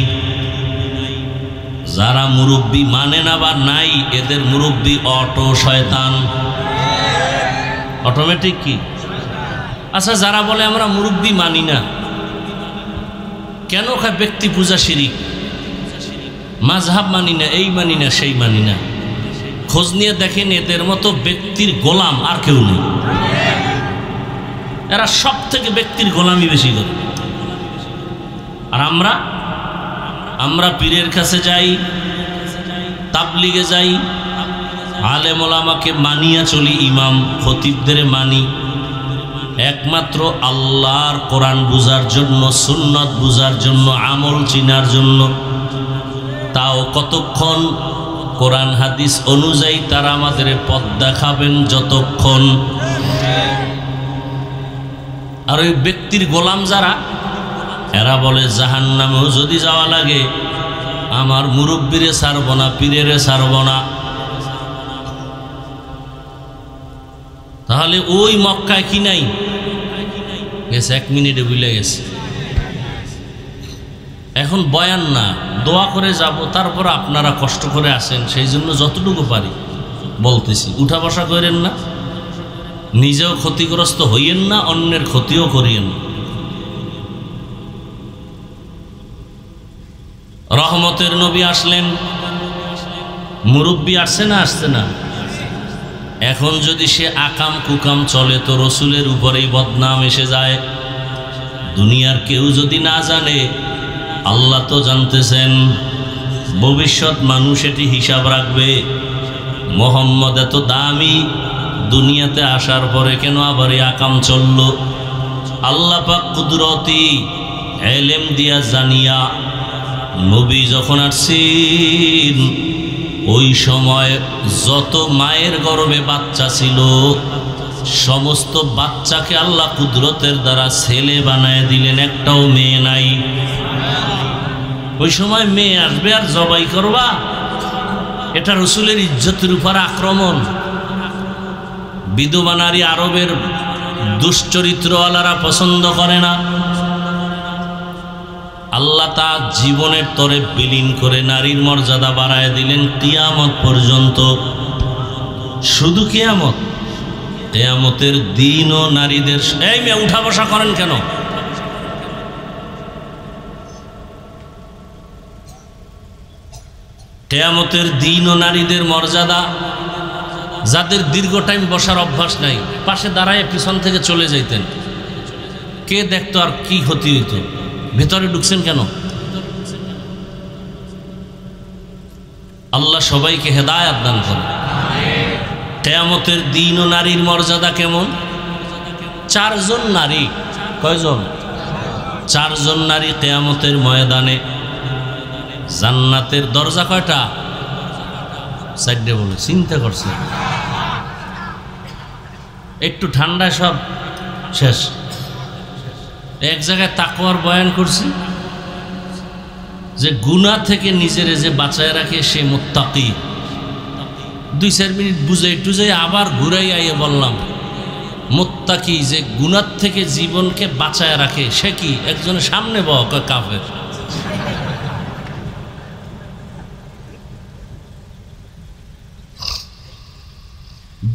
Speaker 1: যারা মুরব্বী মানে না বা নাই, এদের মুরব্বী অটো শয়তান, অটোমেটিক। কি আচ্ছা, যারা বলে আমরা মুরব্বী মানি না কেন? খায় ব্যক্তি পূজা শিরিক, মাযহাব মানি না, এই মানি না, সেই মানি না। খোঁজ নিয়ে দেখেন, এদের মতো ব্যক্তির গোলাম আর কেউ নেই। এরা সব থেকে ব্যক্তির গোলামি বেশি করে। আর আমরা পীরের কাছে যাই, তাবলিগে যাই, আলেম ওলামাকে মানিয়া চলি, ইমাম খতিবদের মানি একমাত্র আল্লাহর কোরআন বুঝার জন্য, সুন্নত বুঝার জন্য, আমল চিনার জন্য। তাও কতক্ষণ? কোরআন হাদিস অনুযায়ী তারা আমাদের পথ দেখাবেন যতক্ষণ। আর ওই ব্যক্তির গোলাম যারা, এরা বলে জাহান্নামেও যদি যাওয়া লাগে আমার মুরব্বিরে ছাড়ব না, পীরেরে ছাড়ব না। তাহলে ওই মক্কায় কি নাই? গেছে, 1 মিনিটে ভুলে গেছে। এখন বয়ান না, দোয়া করে যাব। তারপর আপনারা কষ্ট করে আসেন, সেই জন্য যতটুকু পারি বলতেছি। উঠা বসা করেন না, নিজেও ক্ষতিগ্রস্ত হইয়েন না, অন্যের ক্ষতিও করিয়েন না। রহমতের নবী আসলেন, মুরব্বী আসছে না? আসছে না? এখন যদি সে আকাম কুকাম চলে তো রসুলের উপরেই বদনাম এসে যায়। দুনিয়ার কেউ যদি না জানে, আল্লাহ তো জানতেছেন। ভবিষ্যৎ মানুষ এটি হিসাব রাখবে। মোহাম্মদ এত দামি, দুনিয়াতে আসার পরে কেন আবার এই আকাম চলল? আল্লাহ পাক কুদরতি এলেম দিয়া জানিয়া নবী যখন আসছেন, ওই সময় যত মায়ের গর্ভে বাচ্চা ছিল সমস্ত বাচ্চাকে আল্লাহ কুদরতের দ্বারা ছেলে বানায় দিলেন, একটাও মেয়ে নাই। ওই সময় মেয়ে আসবে আর জবাই করবা, এটা রসুলের ইজ্জতের উপর আক্রমণ। বিধবা নারী আরবের দুশ্চরিত্রওয়ালারা পছন্দ করে না। আল্লাহ তার জীবনের তরে বিলীন করে নারীর মর্যাদা বাড়ায় দিলেন কিয়ামত পর্যন্ত। শুধু কিয়ামত, কিয়ামতের দিনও নারীদের। এই মেয়ে উঠা বসা করেন কেন? কিয়ামতের দিনও নারীদের মর্যাদা। যাদের দীর্ঘ টাইম বসার অভ্যাস নাই, পাশে দাঁড়ায় পিছন থেকে চলে যাইতেন, কে দেখতো আর কি ক্ষতি হইত? ভেতরে ঢুকছেন কেন? আল্লাহ সবাইকে হেদায়েত দান করেন। কিয়ামতের দিন ও নারীর মর্যাদা কেমন? 4 জন নারী। কয়জন? 4 জন নারী কিয়ামতের ময়দানে। জান্নাতের দরজা কয়টা? 4টে বলে। চিন্তা করছে, একটু ঠান্ডায় সব শেষ। এক জায়গায় তাকওয়ার বয়ান করছি যে গুনাহ থেকে নিজেরে যে বাঁচায় রাখে সে মুত্তাকি। 2-4 মিনিট বুঝাই টুজাই আবার ঘুরাই আইয়ে বললাম, মুত্তাকি যে গুনাহ থেকে জীবনকে বাঁচায় রাখে সে কি? একজনের সামনে বহ, কাফের।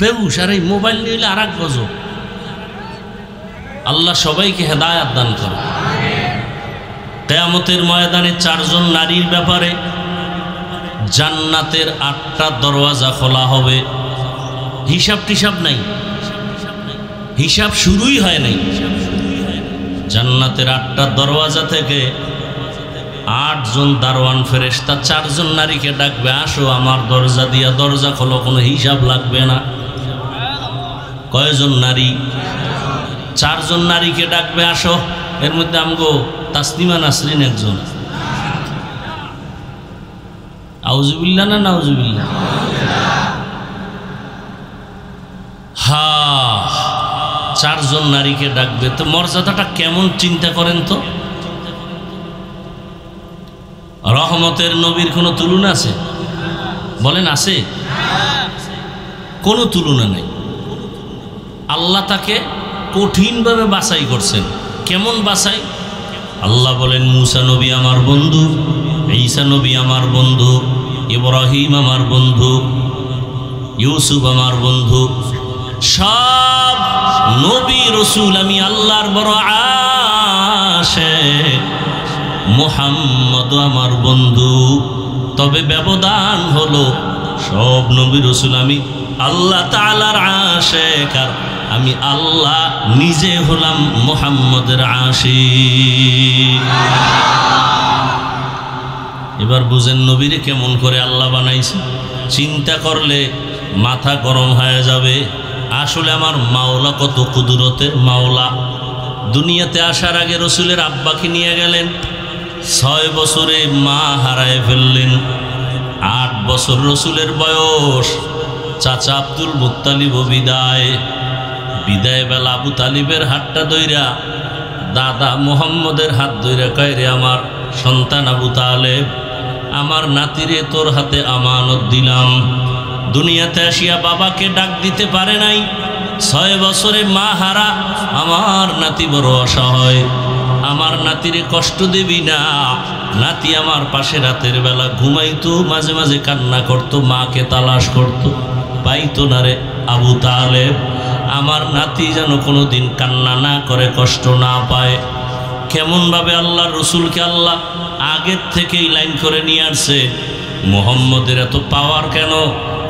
Speaker 1: বেহুশ। আর এই মোবাইল নিলে আর এক গজব। আল্লাহ সবাইকে হেদায়াত দান করে। কিয়ামতের ময়দানে 4 জন নারীর ব্যাপারে জান্নাতের 8টা দরওয়াজা খোলা হবে। হিসাব টিসাব নাই, হিসাব শুরুই হয় নাই। জান্নাতের 8টা দরওয়াজা থেকে 8 জন দারওয়ান ফেরেশতা 4 জন নারীকে ডাকবে, আসো আমার দরজা দিয়া দরজা খোলো, কোনো হিসাব লাগবে না। কয়জন নারী? 4 জন নারীকে ডাকবে, আসো। এর মধ্যে আমগো তাসনিমা নাসরিন একজন। আউযুবিল্লাহ না নাউযুবিল্লাহ? হ্যাঁ, 4 জন নারীকে ডাকবে। তো মর্যাদাটা কেমন চিন্তা করেন তো। রহমতের নবীর কোনো তুলনা আছে? বলেন আছে? কোনো তুলনা নেই। আল্লাহ তাকে কঠিনভাবে বাছাই করছেন। কেমন বাছাই? আল্লাহ বলেন, মুসা নবী আমার বন্ধু, ঈসা নবী আমার বন্ধু, ইব্রাহিম আমার বন্ধু, ইউসুফ আমার বন্ধু। সব নবী রসুল আমি আল্লাহর বড় আশিক। মুহাম্মদ আমার বন্ধু। তবে ব্যবধান হলো, সব নবী রসুল আমি আল্লাহ তাআলার আশিক, আর আমি আল্লাহ নিজে হলাম মুহাম্মদের আশিক। এবার বুঝেন নবীরে কেমন করে আল্লাহ বানাইছে। চিন্তা করলে মাথা গরম হয়ে যাবে। আসলে আমার মাওলা কত কুদরতের মাওলা। দুনিয়াতে আসার আগে রসুলের আব্বাকে নিয়ে গেলেন, 6 বছরে মা হারায় ফেললেন। 8 বছর রসুলের বয়স। চাচা আব্দুল মুত্তালিব বিদায় বেলা আবু তালিবের হাতটা ধইরা দাদা মুহাম্মদের হাত ধইরা কয়, রে আমার সন্তান আবু তালেব, আমার নাতিরে তোর হাতে আমানত দিলাম। দুনিয়াতে আসিয়া বাবাকে ডাক দিতে পারে নাই। 6 বছরে মা হারা আমার নাতি বড় অসহায়। আমার নাতিরে কষ্ট দিবি না। নাতি আমার পাশে রাতের বেলা ঘুমাইতো, মাঝে মাঝে কান্না করতো, মাকে তালাশ করতো, পাইতো না রে আবু তালেব। আমার নাতি যেন কোনো দিন কান্না না করে, কষ্ট না পায়। কেমনভাবে আল্লাহ রসুলকে আল্লাহ আগের থেকেই লাইন করে নিয়ে আসছে। মুহাম্মদের এত পাওয়ার কেন?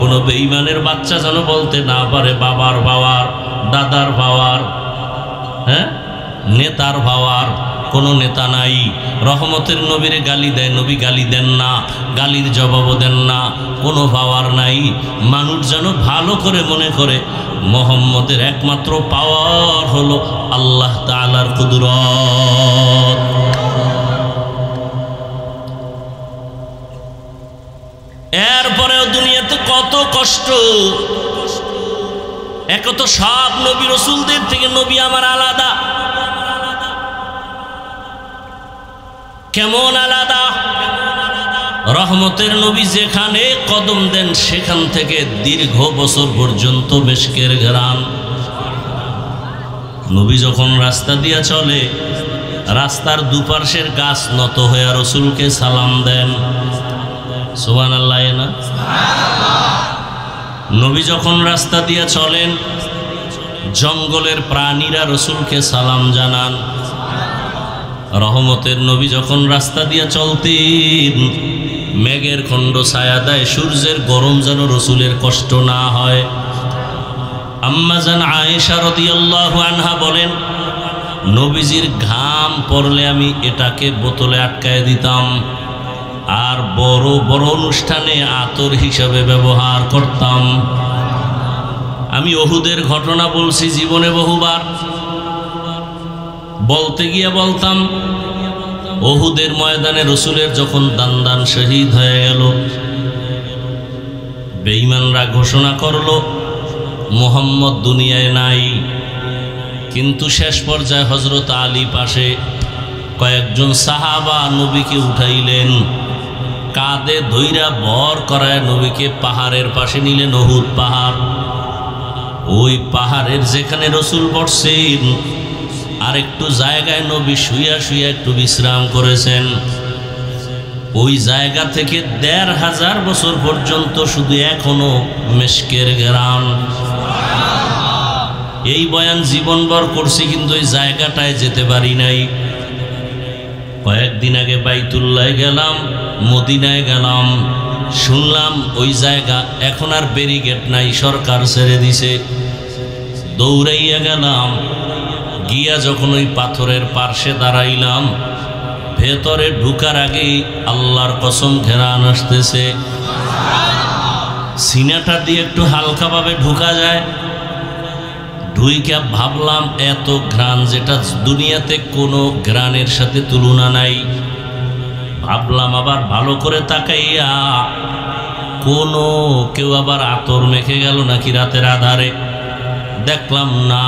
Speaker 1: কোনো বেঈমানের বাচ্চা যেন বলতে না পারে বাবার পাওয়ার, দাদার পাওয়ার, হ্যাঁ নেতার পাওয়ার। কোনো নেতা নাই। রহমতের নবীরে গালি দেয়, নবী গালি দেন না, গালির জবাবও দেন না, কোনো পাওয়ার নাই। মানুষ যেন ভালো করে মনে করে মুহাম্মদের একমাত্র পাওয়ার হলো আল্লাহ তাআলার কুদরত। এরপরেও দুনিয়াতে কত কষ্ট। এক তো সব নবী রসুলদের থেকে নবী আমার আলাদা। কেমন আলাদা? রহমতের নবী যেখানে কদম দেন সেখান থেকে দীর্ঘ বছর পর্যন্ত মেশকের ঘ্রাণ। নবী যখন রাস্তা দিয়া চলে, রাস্তার দুপার্শ্বের গাছ নত হয়ে রসুলকে সালাম দেন। সুবহানাল্লাহ না? নবী যখন রাস্তা দিয়া চলেন, জঙ্গলের প্রাণীরা রসুলকে সালাম জানান। রহমতের নবী যখন রাস্তা দিয়া চলতেন, মেঘের খণ্ড ছায়া দেয়, সূর্যের গরম যেন রসুলের কষ্ট না হয়। আম্মা জান আয়েশা রাদিয়াল্লাহু আনহা বলেন, নবীজির ঘাম পড়লে আমি এটাকে বোতলে আটকায় দিতাম, আর বড় বড় অনুষ্ঠানে আতর হিসাবে ব্যবহার করতাম। আমি ওহুদের ঘটনা বলছি জীবনে বহুবার। বলতে গিয়ে বলতাম, ওহুদের ময়দানে রসুলের যখন দান শহীদ হয়ে গেল, বেঈমানরা ঘোষণা করলো মুহাম্মদ দুনিয়ায় নাই। কিন্তু শেষ পর্যায়ে হযরত আলী পাশে কয়েকজন সাহাবা নবীকে উঠাইলেন, কাঁধে ধইরা ভর করায় নবীকে পাহাড়ের পাশে নিলেন, উহুদ পাহাড়। ওই পাহাড়ের যেখানে রসুল বসছেন আর একটু জায়গায় নবী শুইয়া শুইয়া একটু বিশ্রাম করেছেন। ওই জায়গা থেকে ১৫০০ বছর পর্যন্ত শুধু এখনো মেশকের গ্রাম। এই বয়ান জীবনভর করছি, কিন্তু ওই জায়গাটায় যেতে পারি নাই। কয়েকদিন আগে বাইতুল্লাহ গেলাম, মদিনায় গেলাম, শুনলাম ওই জায়গা এখন আর ব্যারিকেড নাই, সরকার ছেড়ে দিছে। দৌড়াইয়া গেলাম, গিয়া যখন ওই পাথরের পার্শ্বে দাঁড়াইলাম, ভেতরে ঢুকার আগেই আল্লাহর কসম ঘেরান আসতেছে। সিনাটা দিয়ে একটু হালকাভাবে ঢুকা যায়, ঢুইকা ভাবলাম এত ঘ্রাণ, যেটা দুনিয়াতে কোনো ঘ্রাণের সাথে তুলনা নাই। ভাবলাম আবার ভালো করে তাকাইয়া কোনো কেউ আবার আতর মেখে গেল নাকি রাতের আধারে। দেখলাম না,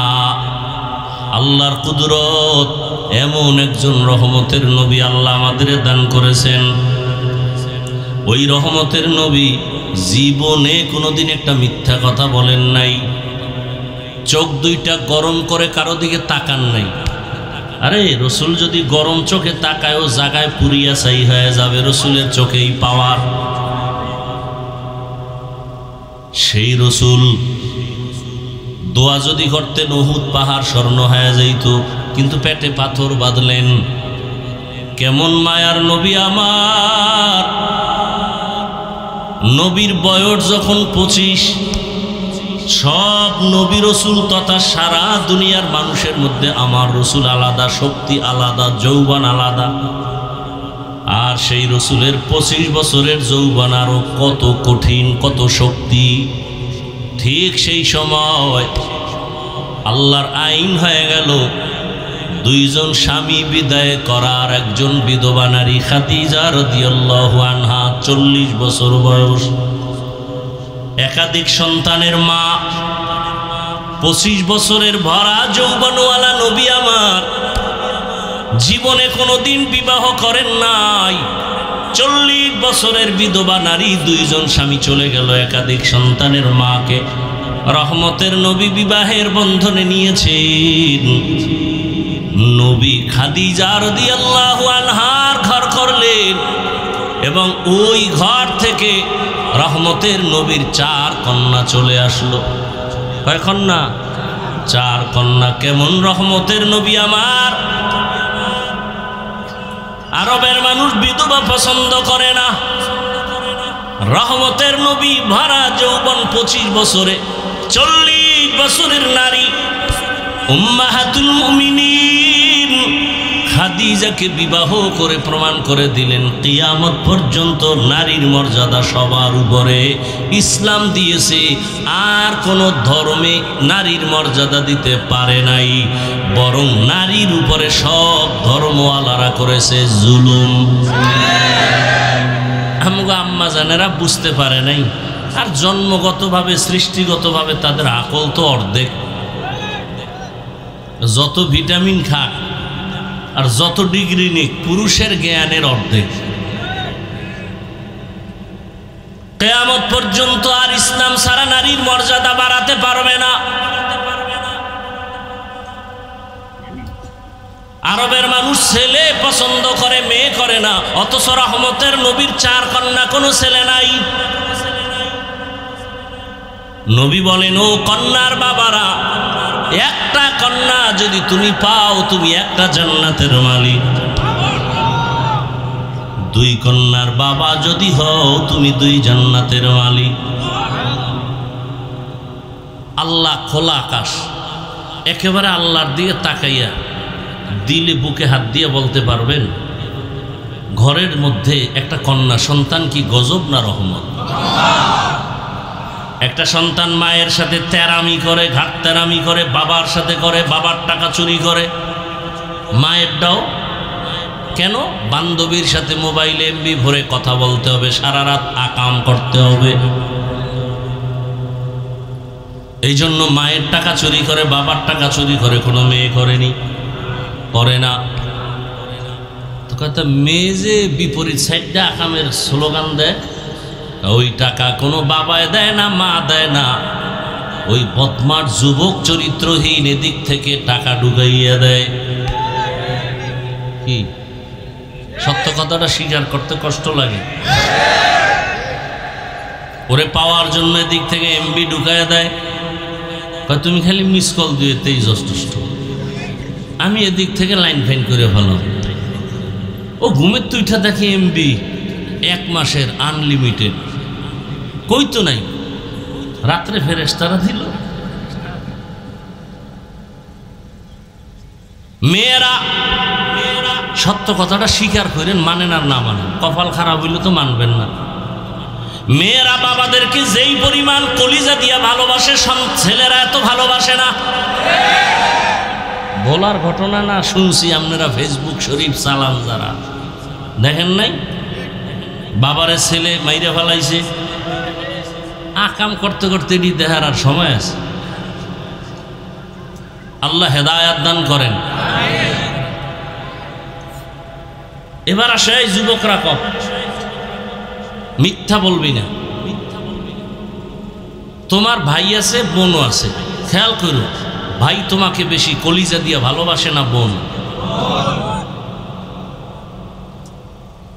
Speaker 1: আল্লাহর কুদরত, এমন একজন রহমতের নবী আল্লাহ আমাদের দান করেছেন। ওই রহমতের নবী জীবনে কোনোদিন একটা মিথ্যা কথা বলেন নাই, চোখ দুইটা গরম করে কারো দিকে তাকান নাই। আরে রসুল যদি গরম চোখে তাকায়, ও জায়গায় পুরিয়া ছাই হয়ে যাবে, রসুলের চোখেই পাওয়ার। সেই রসুল দোয়া যদি করতেন উহুদ পাহাড় স্বর্ণ হয়ে যাইত, কিন্তু পেটে পাথর বাঁধলেন। কেমন মায়ার নবী আমার! নবীর বয়স যখন 25, সব নবী রসুল তথা সারা দুনিয়ার মানুষের মধ্যে আমার রসুল আলাদা, শক্তি আলাদা, যৌবন আলাদা। আর সেই রসুলের 25 বছরের যৌবন আরো কত কঠিন, কত শক্তি। ঠিক সেই সময় আল্লাহর আইন হয়ে গেল, দুইজন স্বামী বিদায় করার, একজন বিধবা নারী খাদিজা রাদিয়াল্লাহু আনহা, 40 বছর বয়স, একাধিক সন্তানের মা, 25 বছরের ভরা যৌবনওয়ালা নবী আমার জীবনে কোনোদিন বিবাহ করেন নাই। 40 বছরের বিধবা নারী, দুইজন স্বামী চলে গেল, একাধিক সন্তানের মাকে রহমতের নবী বিবাহের বন্ধনে নিয়েছেন। নবী খাদিজা রাদিয়াল্লাহু আনহার ঘর করলেন, এবং ওই ঘর থেকে রহমতের নবীর 4 কন্যা চলে আসলো। কয় কন্যা? 4 কন্যা। কেমন রহমতের নবী আমার! আরবের মানুষ বিধবা পছন্দ করে না। রহমতের নবী ভরা যৌবন, 25 বছরে 40 বছরের নারী উম্মাহাতুল মুমিনিন খাদিজাকে বিবাহ করে প্রমাণ করে দিলেন, কিয়ামত পর্যন্ত নারীর মর্যাদা সবার উপরে ইসলাম দিয়েছে। আর কোন ধর্মে নারীর মর্যাদা দিতে পারে নাই, বরং নারীর উপরে সব ধর্মওয়ালারা করেছে জুলুম। আমগো আম্মা জানেরা বুঝতে পারে নাই, আর জন্মগতভাবে, সৃষ্টিগতভাবে তাদের আকল তো অর্ধেক। যত ভিটামিন খাক আর যত ডিগ্রি নিক, পুরুষের জ্ঞানের অর্ধেক। কিয়ামত পর্যন্ত আর ইসলাম ছাড়া নারীর মর্যাদা বাড়াতে পারবে না। আরবের মানুষ ছেলে পছন্দ করে, মেয়ে করে না, অথচ রহমতের নবীর 4 কন্যা, কোনো ছেলে নাই। নবী বলেন, ও কন্যার বাবারা, একটা কন্যা যদি তুমি পাও, তুমি একটা জান্নাতের মালিক। 2 কন্যার বাবা যদি হও, তুমি 2 জান্নাতের মালিক। আল্লাহ খোলা আকাশ, একেবারে আল্লাহর দিকে তাকাইয়া দিলে বুকে হাত দিয়ে বলতে পারবেন, ঘরের মধ্যে একটা কন্যা সন্তান কি গজব না রহমত? একটা সন্তান মায়ের সাথে তেরামি করে, ঘাট তেরামি করে, বাবার সাথে করে, বাবার টাকা চুরি করে, মায়েরটাও কেন? বান্ধবীর সাথে মোবাইলে এমবি ভরে কথা বলতে হবে, সারা রাত আকাম করতে হবে। এই জন্য মায়ের টাকা চুরি করে, বাবার টাকা চুরি করে কোনো মেয়ে করেনি, করে না। তো কথা, মেয়ে যে বিপরীত সাইডটা আকামের স্লোগান দেয়, ওই টাকা কোনো বাবায় দেয় না, মা দেয় না, ওই বদমার যুবক চরিত্রহীন এদিক থেকে টাকা ঢুকাইয়া দেয়। কি সত্য কথাটা স্বীকার করতে কষ্ট লাগে। ওরে পাওয়ার জন্য এদিক থেকে এমবি ঢুকায় দেয়, তুমি খালি মিস কল দিয়ে তেই যথেষ্ট। আমি এদিক থেকে লাইন ফাইন করে ফেলাম। ও ঘুমের তুইটা দেখে এমবি 1 মাসের আনলিমিটেড, কই তো নাই, রাত্রে ফেরেশতারা দিল। মেয়েরা সত্য কথাটা স্বীকার করেন, মানেন আর না মানেন, কপাল খারাপ হইলে তো মানবেন না। মেয়েরা বাবাদেরকে যেই পরিমাণ কলিজা দিয়া ভালোবাসে, ছেলেরা এত ভালোবাসে না। বলার ঘটনা না, শুনছি আপনারা ফেসবুক শরীফ চালান যারা, দেখেন নাই? বাবারে ছেলে মাইরে ফেলাইছে, আকাম করতে করতে এটি দেখার আর সময় আছে? আল্লাহ হেদায়াত দান করেন। এবার আসে এই যুবকরা, কপ মিথ্যা বলবি না। তোমার ভাই আছে, বোনও আছে, খেয়াল করো, ভাই তোমাকে বেশি কলিজা দিয়ে ভালোবাসে না বোন?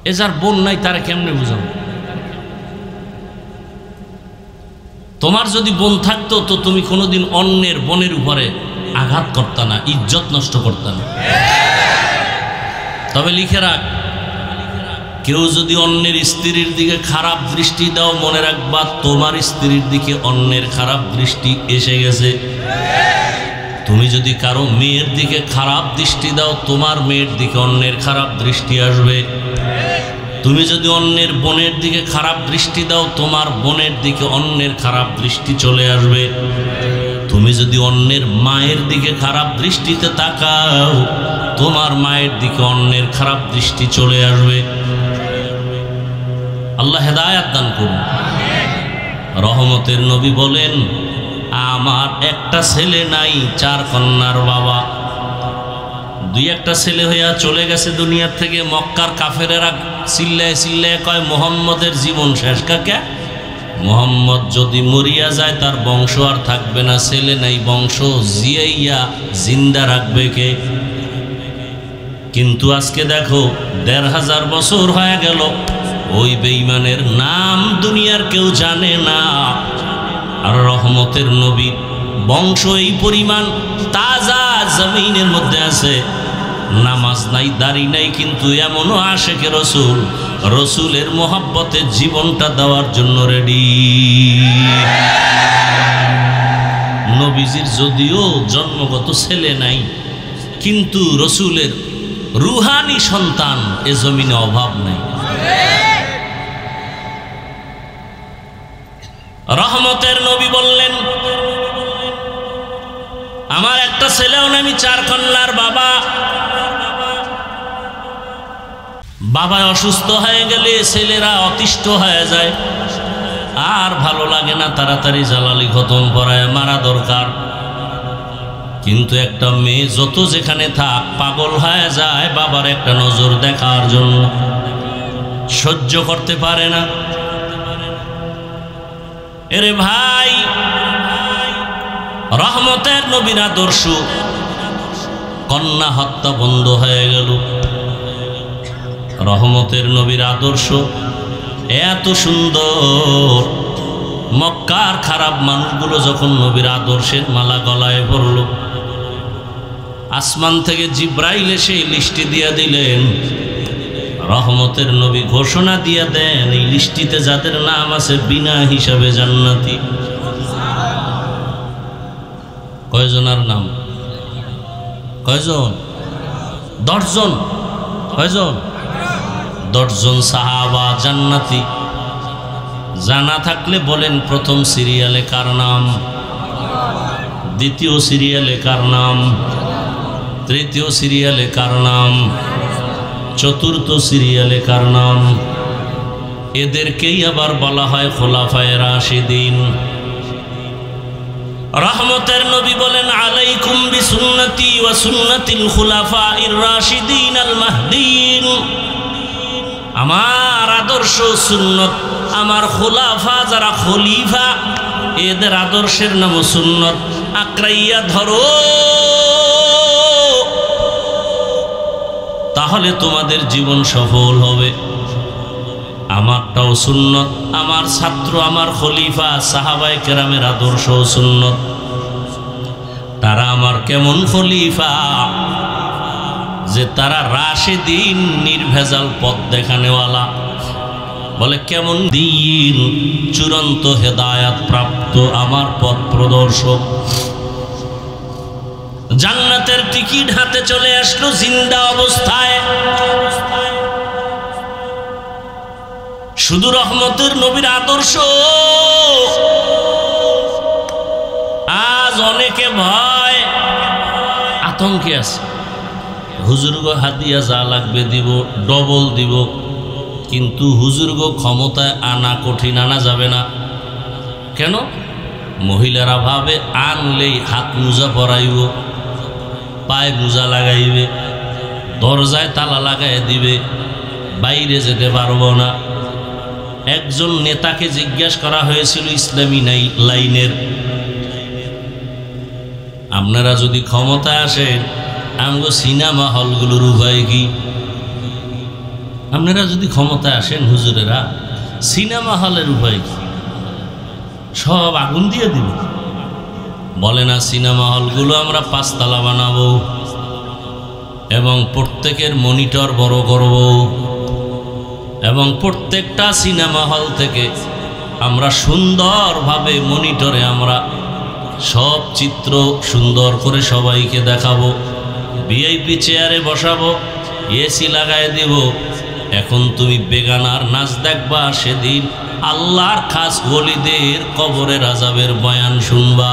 Speaker 1: এ যার বোন নাই তারা কেমনে বুঝাবো? তোমার যদি বোন থাকতো তো তুমি কোনোদিন অন্যের বোনের উপরে আঘাত করতা না, ইজ্জত নষ্ট করতা না। তবে লিখে রাখ, কেউ যদি অন্যের স্ত্রীর দিকে খারাপ দৃষ্টি দাও, মনে রাখবা তোমার স্ত্রীর দিকে অন্যের খারাপ দৃষ্টি এসে গেছে। তুমি যদি কারো মেয়ের দিকে খারাপ দৃষ্টি দাও, তোমার মেয়ের দিকে অন্যের খারাপ দৃষ্টি আসবে। তুমি যদি অন্যের বোনের দিকে খারাপ দৃষ্টি দাও, তোমার বোনের দিকে অন্যের খারাপ দৃষ্টি চলে আসবে। তুমি যদি অন্যের মায়ের দিকে খারাপ দৃষ্টিতে তাকাও, তোমার মায়ের দিকে অন্যের খারাপ দৃষ্টি চলে আসবে। আল্লাহ হেদায়াত দান করুন। রহমতের নবী বলেন, আমার একটা ছেলে নাই, 4 কন্যার বাবা। 2-1টা ছেলে হইয়া চলে গেছে দুনিয়ার থেকে। মক্কার কাফেরেরা চিল্লায় চিল্লায় কয়, মোহাম্মদের জীবন শেষ। কাকে? মোহাম্মদ যদি মরিয়া যায় তার বংশ আর থাকবে না, ছেলে নাই, বংশ জিয়াইয়া জিন্দা রাখবে কে? কিন্তু আজকে দেখো 1500 বছর হয়ে গেল, ওই বেঈমানের নাম দুনিয়ার কেউ জানে না। আর রহমতের নবীর বংশ এই পরিমাণ তাজা জমিনের মধ্যে আছে। নামাজ নাই, দাড়ি নাই, কিন্তু এমনও আশেকে রসুল, রসুলের মোহাব্বতের জীবনটা দেওয়ার জন্য রেডি। নবীজির যদিও জন্মগত ছেলে নাই, কিন্তু রসুলের রুহানি সন্তান এ জমিনে অভাব নাই। রহমতের নবী বললেন, আমার একটা ছেলেও নেই, আমি 4 কন্যার বাবা। বাবা অসুস্থ হয়ে গেলে ছেলেরা অতিষ্ঠ হয়ে যায়, আর ভালো লাগে না, তাড়াতাড়ি জালালি খতম করায় মারা দরকার। কিন্তু একটা মেয়ে যত যেখানে থাক পাগল হয়ে যায় বাবার একটা নজর দেখার জন্য, সহ্য করতে পারে না। এরে ভাই, রহমতের নবীর আদর্শ, কন্যা হত্যা বন্ধ হয়ে গেল। রহমতের নবীর আদর্শ এত সুন্দর, মক্কার খারাপ মানুষগুলো যখন নবীর আদর্শের মালা গলায় পড়ল, আসমান থেকে জিব্রাইল এসে লিস্টি দিয়ে দিলেন। রহমতের নবী ঘোষণা দিয়ে দেন, এই লিস্টিতে যাদের নাম আছে বিনা হিসাবে জান্নাতি। কয়জনের নাম? কয়জন? 10 জন। কয়জন? 10 জন সাহাবা জান্নাতি। জানা থাকলে বলেন, প্রথম সিরিয়ালে কার নাম? দ্বিতীয় সিরিয়ালে কার নাম? তৃতীয় সিরিয়ালে কার নাম? চতুর্থ সিরিয়ালে কার নাম? এদেরকেই আবার বলা হয় খোলাফায়ে রাশিদিন। রহমতের নবী বলেন, আলাইকুম বিসুন্নতি ওয়া সুন্নাতিল খুলাফাইর রাশিদিন আল মাহদিয়িন। আমার আদর্শ সুন্নত, আমার খোলাফা যারা খলিফা, এদের আদর্শের নাম সুন্নত। আঁকড়াইয়া ধরো, তাহলে তোমাদের জীবন সফল হবে। আমারটাও সুন্নত, আমার ছাত্র, আমার খলিফা সাহাবায়ে কেরামের আদর্শ সুন্নত। তারা আমার কেমন খলিফা যে তারা রাশেদিন, নির্ভেজাল পথ দেখানেওয়ালা। বলে কেমন দিন, চূড়ান্ত হেদায়াত প্রাপ্ত আমার পথ প্রদর্শক। জান্নাতের টিকিট হাতে চলে আসলো জিন্দা অবস্থায়। শুধু রহমতের নবীর আদর্শ। আজ অনেকে ভয় আতঙ্কে আছে। হুজুরগো হাদিয়া যা লাগবে দিব, ডবল দিব, কিন্তু হুজুরগো ক্ষমতায় আনা কঠিন, আনা যাবে না। কেন? মহিলারা ভাবে আনলেই হাত মোজা পরাইব, পায়ে মোজা লাগাইবে, দরজায় তালা লাগাই দিবে, বাইরে যেতে পারবো না। একজন নেতাকে জিজ্ঞাসা করা হয়েছিল ইসলামী লাইনের, আপনারা যদি ক্ষমতায় আসেন আমগো সিনেমা হলগুলোর উপায় কি? আপনারা যদি ক্ষমতায় আসেন হুজুরেরা, সিনেমা হলের উপায় কি? সব আগুন দিয়ে দিব। বলে না, সিনেমা হলগুলো আমরা 5 তলা বানাবো এবং প্রত্যেকের মনিটর বড় করব এবং প্রত্যেকটা সিনেমা হল থেকে আমরা সুন্দরভাবে মনিটরে আমরা সব চিত্র সুন্দর করে সবাইকে দেখাবো, ভিআইপি চেয়ারে বসাবো, এসি লাগাই দেব। এখন তুমি বেগানার নাচ দেখবা, সেদিন আল্লাহর খাস ওলিদের কবরের আযাবের বয়ান শুনবা।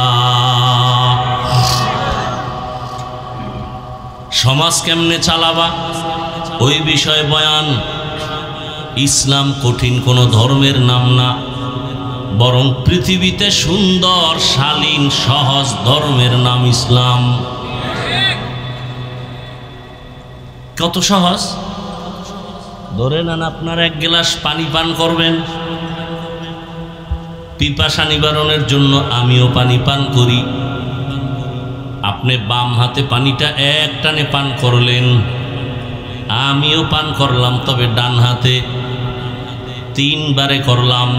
Speaker 1: সমাজ কেমনে চালাবা ওই বিষয়ে বয়ান। ইসলাম কঠিন কোনো ধর্মের নাম না, বরং পৃথিবীতে সুন্দর শালীন সহজ ধর্মের নাম ইসলাম। কত সহজ! ধরে নেন আপনার 1 গ্লাস পানি পান করবেন, পিপাসা নিবারণের জন্য আমিও পানি পান করি। আপনি বাম হাতে পানিটা এক টানে পান করলেন, আমিও পান করলাম, তবে ডান হাতে 3 বারে করলাম।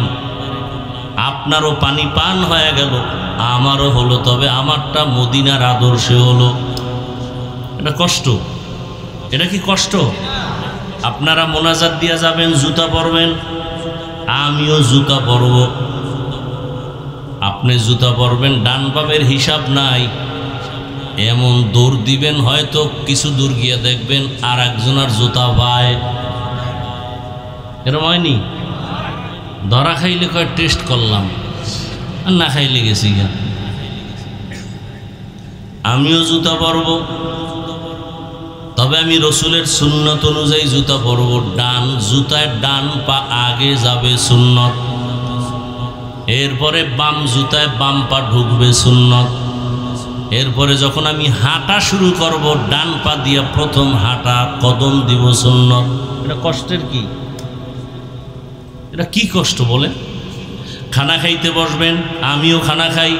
Speaker 1: আপনারও পানি পান হয়ে গেল, আমারও হলো, তবে আমারটা মদিনার আদর্শে হলো। এটা কষ্ট? এটা কি কষ্ট? আপনারা মোনাজাত দিয়া যাবেন, জুতা পরবেন, আমিও জুতা পরব। আপনি জুতা পরবেন, ডান বামের হিসাব নাই, এমন দৌড় দিবেন, হয়তো কিছু দূর গিয়ে দেখবেন আর একজনের জুতা পায়। এরকম হয়নি? ধরা খাইলে কয় টেস্ট করলাম, আর না খাইলে গেছি গা। আমিও জুতা পরব, তবে আমি রসুলের সুন্নত অনুযায়ী জুতা পরব। ডান জুতায় ডান পা আগে যাবে সুন্নত, এরপরে বাম জুতায় বাম পা ঢুকবে সুন্নত। এরপরে যখন আমি হাঁটা শুরু করব, ডান পা দিয়ে প্রথম হাঁটা কদম দিব সুন্নত। এটা কষ্টের কি? এটা কি কষ্ট বলে? খানা খাইতে বসবেন, আমিও খানা খাই।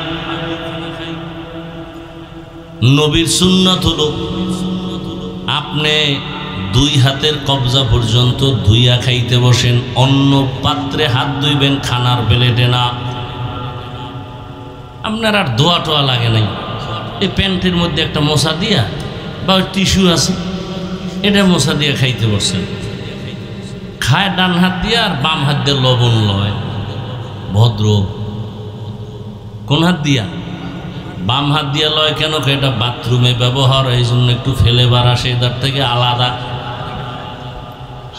Speaker 1: নবীর সুন্নত হলো আপনি 2 হাতের কবজা পর্যন্ত ধুইয়া খাইতে বসেন, অন্য পাত্রে হাত ধুইবেন, খানার প্লেটে না। আপনার আর ধোয়া টোয়া লাগে নাই। এই প্যান্টের মধ্যে একটা মশা দিয়া বা টিস্যু আছে, এটা মশা দিয়ে খাইতে বসছেন। খায় ডান হাত দিয়ে আর বাম হাত দিয়ে লবণ লয়। ভদ্র। কোন হাত দিয়া? বাম হাত দিয়া লয় কেন? এটা বাথরুমে ব্যবহার, এই জন্য একটু ফেলে বার আসে, এটার থেকে আলাদা।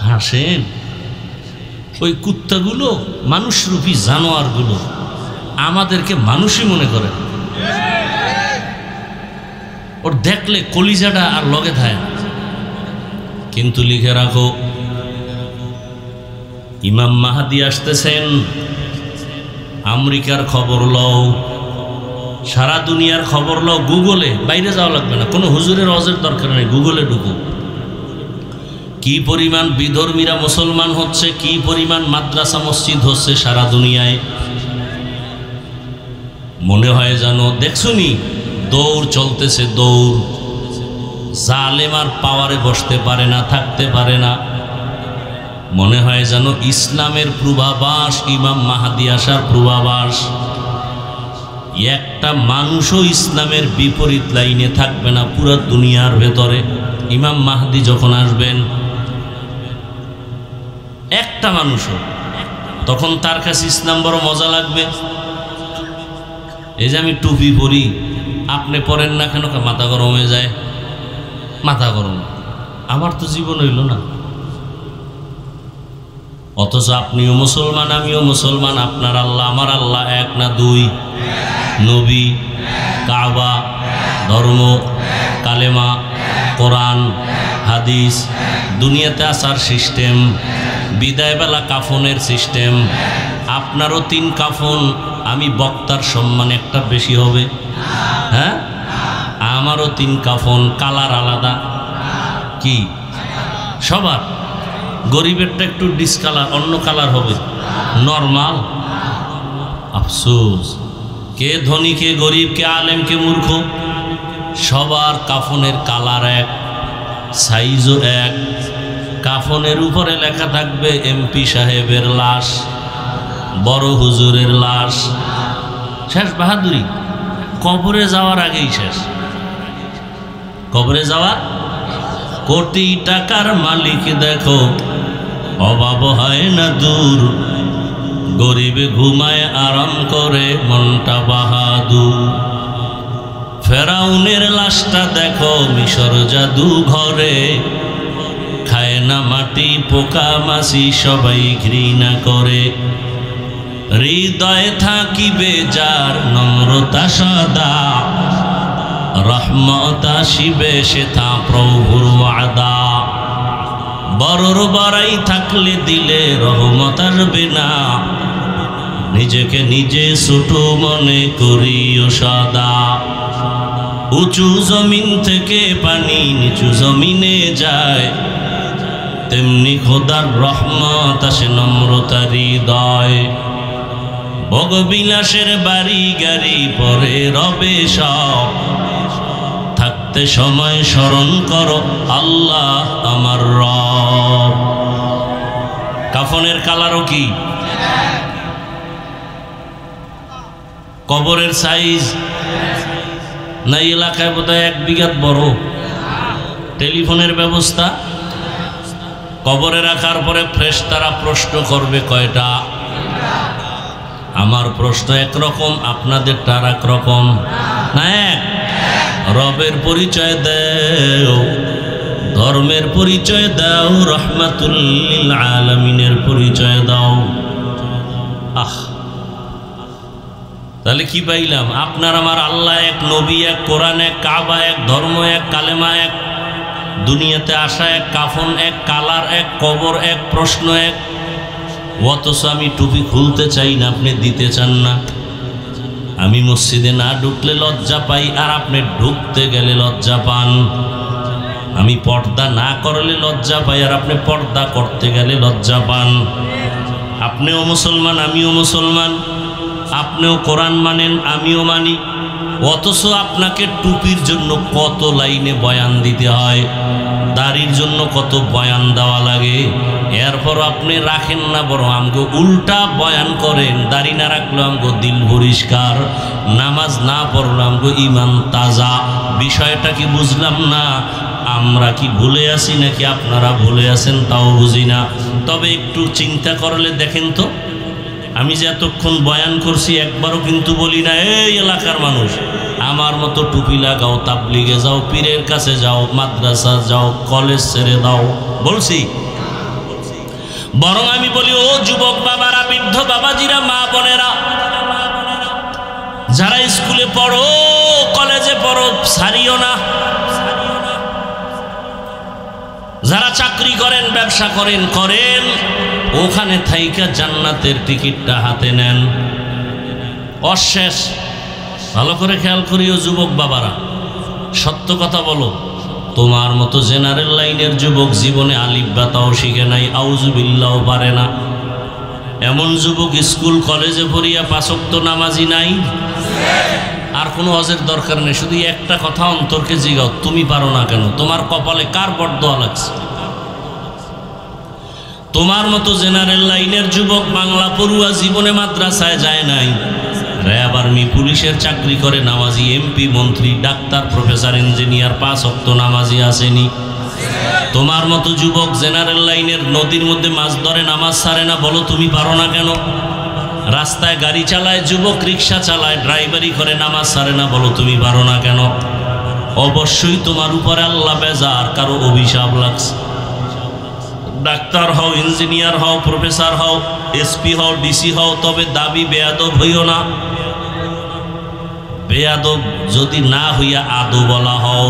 Speaker 1: হাসেন। ওই কুত্তাগুলো, মানুষরূপী জানোয়ারগুলো আমাদেরকে মানুষই মনে করে। ওর দেখলে কলিজাটা আর লগে থাকে। কিন্তু লিখে রাখো, ইমাম মাহাদি আসতেছেন। আমেরিকার খবর লও, সারা দুনিয়ার খবর লও, গুগলে, বাইরে যাওয়া লাগবে না, কোনো হুজুরের অজের দরকার নেই, গুগলে ঢুকো। কি পরিমাণ বিধর্মীরা মুসলমান হচ্ছে, কি পরিমাণ মাদ্রাসা মসজিদ হচ্ছে সারা দুনিয়ায়। মনে হয় জানো দেখছুনি দৌড় চলতেছে, দৌড়। জালেম আর পাওয়ারে বসতে পারে না, থাকতে পারে না। মনে হয় যেন ইসলামের পূর্বাভাস, ইমাম মাহদী আসার পূর্বাভাস। একটা মানুষও ইসলামের বিপরীত লাইনে থাকবে না পুরো দুনিয়ার ভেতরে। ইমাম মাহদী যখন আসবেন, একটা মানুষও, তখন তার কাছে ইসলাম বড় মজা লাগবে। এই যে আমি টুপি পরি, আপনি পরেন না কেন? মাথা গরম হয়ে যায়। মাথা গরম, আমার তো জীবন হইল না। অথচ আপনিও মুসলমান, আমিও মুসলমান। আপনার আল্লাহ আমার আল্লাহ এক না দুই? নবী, কাবা, ধর্ম, কালেমা, কোরআন, হাদিস, দুনিয়াতে আসার সিস্টেম, বিদায়বেলা কাফনের সিস্টেম। আপনারও 3 কাফন, আমি বক্তার সম্মান একটা বেশি হবে? হ্যাঁ, আমারও 3 কাফন, কালার আলাদা। কি সবার? গরিবেরটা একটু ডিসকালার, অন্য কালার হবে, নরমাল। আফসোস, কে ধনী, কে গরিব, কে আলেম, কে মূর্খ, সবার কাফনের কালার এক, সাইজও এক। কাফনের উপরে লেখা থাকবে এমপি সাহেবের লাশ, বড় হুজুরের লাশ। শেষ বাহাদুরি, কবরে যাওয়ার আগেই শেষ। কবরে যাওয়া, কোটি টাকার মালিক দেখো, অভাব হয় না দূর, গরিবে ঘুমায় আরাম করে মনটা বাহাদুর। ফেরাউনের লাশটা দেখো মিশর জাদু ঘরে, খায় না মাটি পোকা মাছি সবাই ঘৃণা করে। হৃদয়ে থাকিবে যার নম্রতা সদা, রহমত আসিবে সেথা প্রভুর ওয়াদা। বড়র বড়াই থাকলে দিলে রহমত আসবে না, নিজেকে নিজে ছোট মনে করিও সদা। উঁচু জমিন থেকে পানি নিচু জমিনে যায়, তেমনি খোদার রহমত আসে নম্রতার হৃদয়। ভোগবিলাসের বাড়ি গাড়ি পরে রবে সব, থাকতে সময় স্মরণ করো আল্লাহ আমার রব। কাফনের কালারও কি? কবরের সাইজ না এলাকায় বোধহয় 1 বিঘা বড়। টেলিফোনের ব্যবস্থা, কবরে রাখার পরে ফেরেশতারা প্রশ্ন করবে কয়টা? আমার প্রশ্ন একরকম, আপনাদেরটা আর একরকম না? এক, রবের পরিচয় দাও, ধর্মের পরিচয় দাও, রহমাতুল লিল আলামিনের পরিচয় দাও। তাহলে কি পাইলাম? আপনার আমার আল্লাহ এক, নবী এক, কোরআন এক, কাবা এক, ধর্ম এক, কালেমা এক, দুনিয়াতে আসা এক, কাফন এক, কালার এক, কবর এক, প্রশ্ন এক। অথচ আমি টুপি খুলতে চাই না, আপনি দিতে চান না। আমি মসজিদে না ঢুকলে লজ্জা পাই, আর আপনি ঢুকতে গেলে লজ্জা পান। আমি পর্দা না করলে লজ্জা পাই, আর আপনি পর্দা করতে গেলে লজ্জা পান। আপনিও মুসলমান, আমিও মুসলমান। আপনিও কোরআন মানেন, আমিও মানি। অথচ আপনাকে টুপির জন্য কত লাইনে বয়ান দিতে হয়, দাড়ির জন্য কত বয়ান দেওয়া লাগে। এরপর আপনি রাখেন না, বরং আমগো উল্টা বয়ান করেন। দাড়ি না রাখলে আমগো দিল পরিষ্কার, নামাজ না পড়লে আমগো ইমান তাজা। বিষয়টা কি বুঝলাম না? আমরা কি ভুলে আছি নাকি আপনারা ভুলে আছেন তাও বুঝি না। তবে একটু চিন্তা করলে দেখেন তো, আমি যে এতক্ষণ বয়ান করছি একবারও কিন্তু বলি না এই এলাকার মানুষ আমার মতো টুপি লাগাও, তাবলিগে যাও, পীরের কাছে যাও, মাদ্রাসা যাও, কলেজ ছেড়ে দাও, বলছি? বরং আমি বলি ও যুবক বাবারা, বৃদ্ধ বাবাজিরা, মা বোনেরা, যারা স্কুলে পড়ো, কলেজে পড়ো, ছাড়িও না। যারা চাকরি করেন, ব্যবসা করেন, ওখানে থাইকা জান্নাতের টিকিটটা হাতে নেন। অশেষ ভালো করে খেয়াল করিও যুবক বাবারা, সত্য কথা বলো, তোমার মতো জেনারেল লাইনের যুবক জীবনে আলিফ বাতাও শিখে নাই, আউযুবিল্লাহ পারে না। এমন যুবক স্কুল কলেজে পড়িয়া 5 ওয়াক্ত নামাজি নাই? আর কোনো হজের দরকার নেই, শুধু একটা কথা অন্তরকে জিগাও, তুমি পারো না কেন? তোমার কপালে কার বরদোয়া লাগছে? তোমার মতো জেনারেল লাইনের যুবক বাংলা পড়ুয়া জীবনে মাদ্রাসায় যায় নাই, র্যাব আর্মি পুলিশের চাকরি করে, নামাজি, এমপি মন্ত্রী ডাক্তার প্রফেসর ইঞ্জিনিয়ার 5 ওয়াক্ত নামাজি আসেনি। তোমার মতো যুবক জেনারেল লাইনের নদীর মধ্যে মাছ ধরে, নামাজ ছাড়ে না, বলো তুমি পারো না কেন? রাস্তায় গাড়ি চালায় যুবক, রিক্সা চালায়, ড্রাইভারি করে, নামাজ ছাড়ে না, বলো তুমি পারো না কেন? অবশ্যই তোমার উপরে আল্লাহ বেজার, কারো অভিশাপ লাগছে। ডাক্তার হও, ইঞ্জিনিয়ার হও, প্রফেসর হও, এসপি হও, ডিসি হও, তবে দাবি বেয়াদব হইও না। বেয়াদব যদি না হইয়া আদো বলা হও,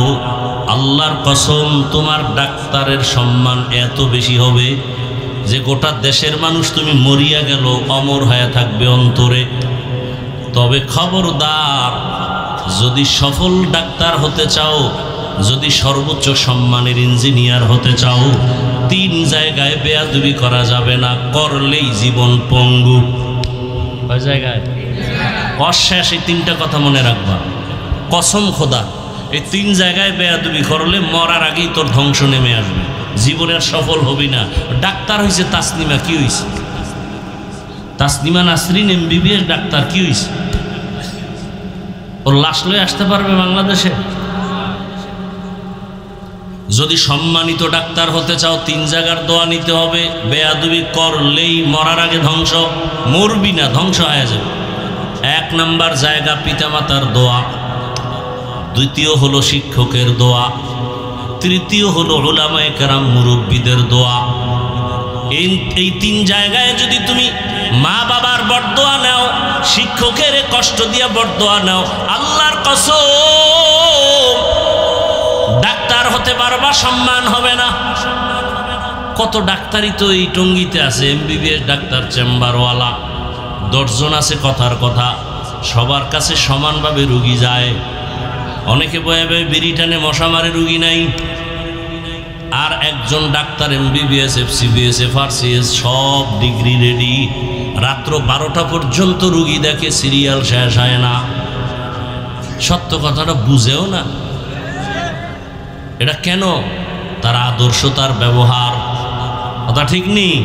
Speaker 1: আল্লাহর কসম তোমার ডাক্তারের সম্মান এত বেশি হবে যে গোটা দেশের মানুষ তুমি মরিয়া গেল অমর হয়ে থাকবে অন্তরে। তবে খবরদার, যদি সফল ডাক্তার হতে চাও, যদি সর্বোচ্চ সম্মানের ইঞ্জিনিয়ার হতে চাও, 3 জায়গায় বেয়াদবি করা যাবে না, করলেই জীবন পঙ্গু। কয় জায়গায়? অশেষ এই 3টা কথা মনে রাখবা, কসম খোদা, এই 3 জায়গায় বেয়াদবি করলে মরার আগেই তোর ধ্বংস নেমে আসবে, জীবনের সফল হবি না। ডাক্তার হয়েছে তাসনিমা, কি হয়েছে? তাসনিমা নাসরিন MBBS ডাক্তার, কি হয়েছে? ওর লাশ লয়ে আসতে পারবে বাংলাদেশে? যদি সম্মানিত ডাক্তার হতে চাও 3 জায়গার দোয়া নিতে হবে। বেয়াদবি করলেই মরার আগে ধ্বংস, মরবি না, ধ্বংস হয়ে যাবে। 1 নাম্বার জায়গা পিতামাতার দোয়া, দ্বিতীয় হলো শিক্ষকের দোয়া, তৃতীয় হলো উলামায়ে কেরাম মুরব্বীদের দোয়া। এই 3 জায়গায় যদি তুমি মা বাবার বরদোয়া নাও, শিক্ষকের কষ্ট দিয়া বরদোয়া নাও, আল্লাহর কসম ডাক্তার হতে পারবা, সম্মান হবে না। কত ডাক্তারই তো এই টঙ্গিতে আছে, MBBS ডাক্তার, চেম্বারওয়ালা 10 জন আছে, কথার কথা সবার কাছে সমানভাবে রুগী যায়। অনেকে বয়ে বয়ে বিড়ি টানে, মশা মারে, রুগী নাই। আর একজন ডাক্তার MBBS, FCBS, FRCS সব ডিগ্রি রেডি, রাত্র 12টা পর্যন্ত রুগী দেখে, সিরিয়াল শেষ হয় না। সত্য কথাটা বুঝেও না। এটা কেন? তার আদর্শ, তার ব্যবহার, কথা ঠিক নেই।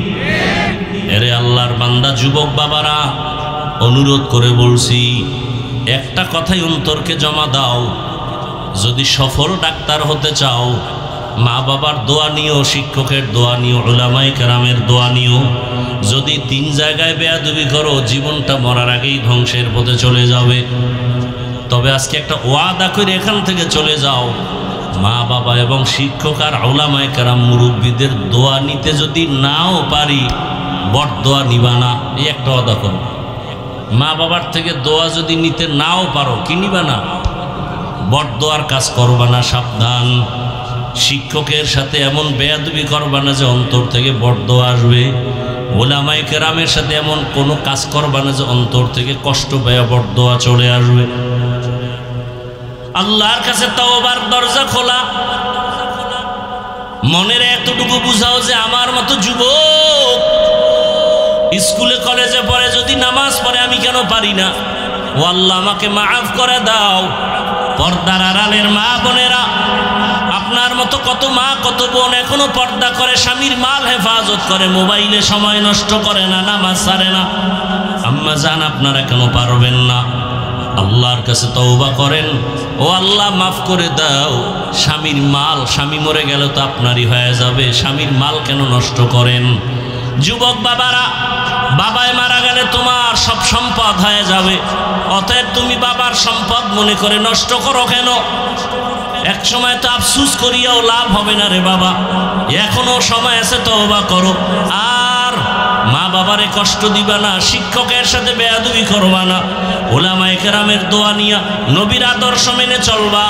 Speaker 1: এরে আল্লাহর বান্দা যুবক বাবারা, অনুরোধ করে বলছি, একটা কথাই অন্তরকে জমা দাও, যদি সফল ডাক্তার হতে চাও, মা বাবার দোয়া নিও, শিক্ষকের দোয়া নিও, উলামায়ে কেরামের দোয়া নিও। যদি 3 জায়গায় বেয়াদবি করো, জীবনটা মরার আগেই ধ্বংসের পথে চলে যাবে। তবে আজকে একটা ওয়াদা করে এখান থেকে চলে যাও, মা বাবা এবং শিক্ষক আর উলামায়ে কেরাম মুরব্বীদের দোয়া নিতে যদি নাও পারি, বরদোয়া নিবা না। এই একটা ওয়াদা করো। মা বাবার থেকে দোয়া যদি নিতে নাও পারো, কি নিবা না? বরদোয়ার কাজ করবা না, সাবধান। শিক্ষকের সাথে এমন বেয়াদবি করবা না যে অন্তর থেকে বরদোয়া আসবে। উলামায়ে কেরামের সাথে এমন কোনো কাজ করবা না যে অন্তর থেকে কষ্ট পেয়ে বরদোয়া চলে আসবে। আল্লাহর কাছে তওবার দরজা খোলা। মনের এতটুকু বুঝাও যে আমার মতো যুবক স্কুলে কলেজে পড়ে, যদি নামাজ পড়ে আমি কেন পারি না? ও আল্লাহ, আমাকে মাফ করে দাও। পর্দার আড়ালের মা বোনেরা, আপনার মতো কত মা কত বোন এখনো পর্দা করে, স্বামীর মাল হেফাজত করে, মোবাইলে সময় নষ্ট করে না, নামাজ ছাড়ে না। আম্মা জান, আপনারা কেন পারবেন না? আল্লাহর কাছে তওবা করেন, ও আল্লাহ মাফ করে দাও। স্বামীর মাল, স্বামী মরে গেল তো আপনারই হয়ে যাবে, স্বামীর মাল কেন নষ্ট করেন? যুবক বাবারা, বাবায় মারা গেলে তোমার সব সম্পদ হয়ে যাবে, অতএব তুমি বাবার সম্পদ মনে করে নষ্ট করো কেন? এক সময় তো আফসুস করিয়াও লাভ হবে না রে বাবা, এখনো সময় আছে, তওবা করো। আর মা বাবারে কষ্ট দিবা না, শিক্ষকের সাথে বেয়াদবি করবা না, উলামায়ে কেরামের দোয়া নিয়া নবীর আদর্শ মেনে চলবা।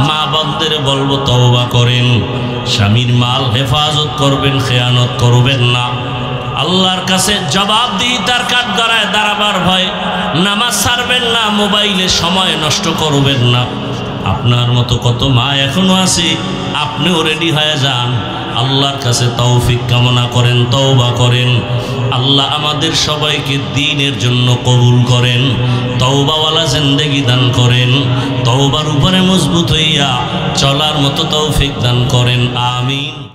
Speaker 1: মা বোনদের বলবো তওবা করেন, স্বামীর মাল হেফাজত করবেন, খেয়ানত করবেন না। আল্লাহর কাছে জবাবদিহিতার কাঠগড়ায় দাঁড়াবার ভয় নামাজ ছাড়বেন না, মোবাইলে সময় নষ্ট করবেন না। আপনার মতো কত মা এখনো আছে, আপনিও রেডি হয়ে যান। আল্লাহর কাছে তৌফিক কামনা করেন, তওবা করেন। আল্লাহ আমাদের সবাইকে দ্বীনের জন্য কবুল করেন, তওবাওয়ালা জিন্দেগি দান করেন, তওবার উপরে মজবুত হইয়া চলার মতো তৌফিক দান করেন। আমিন।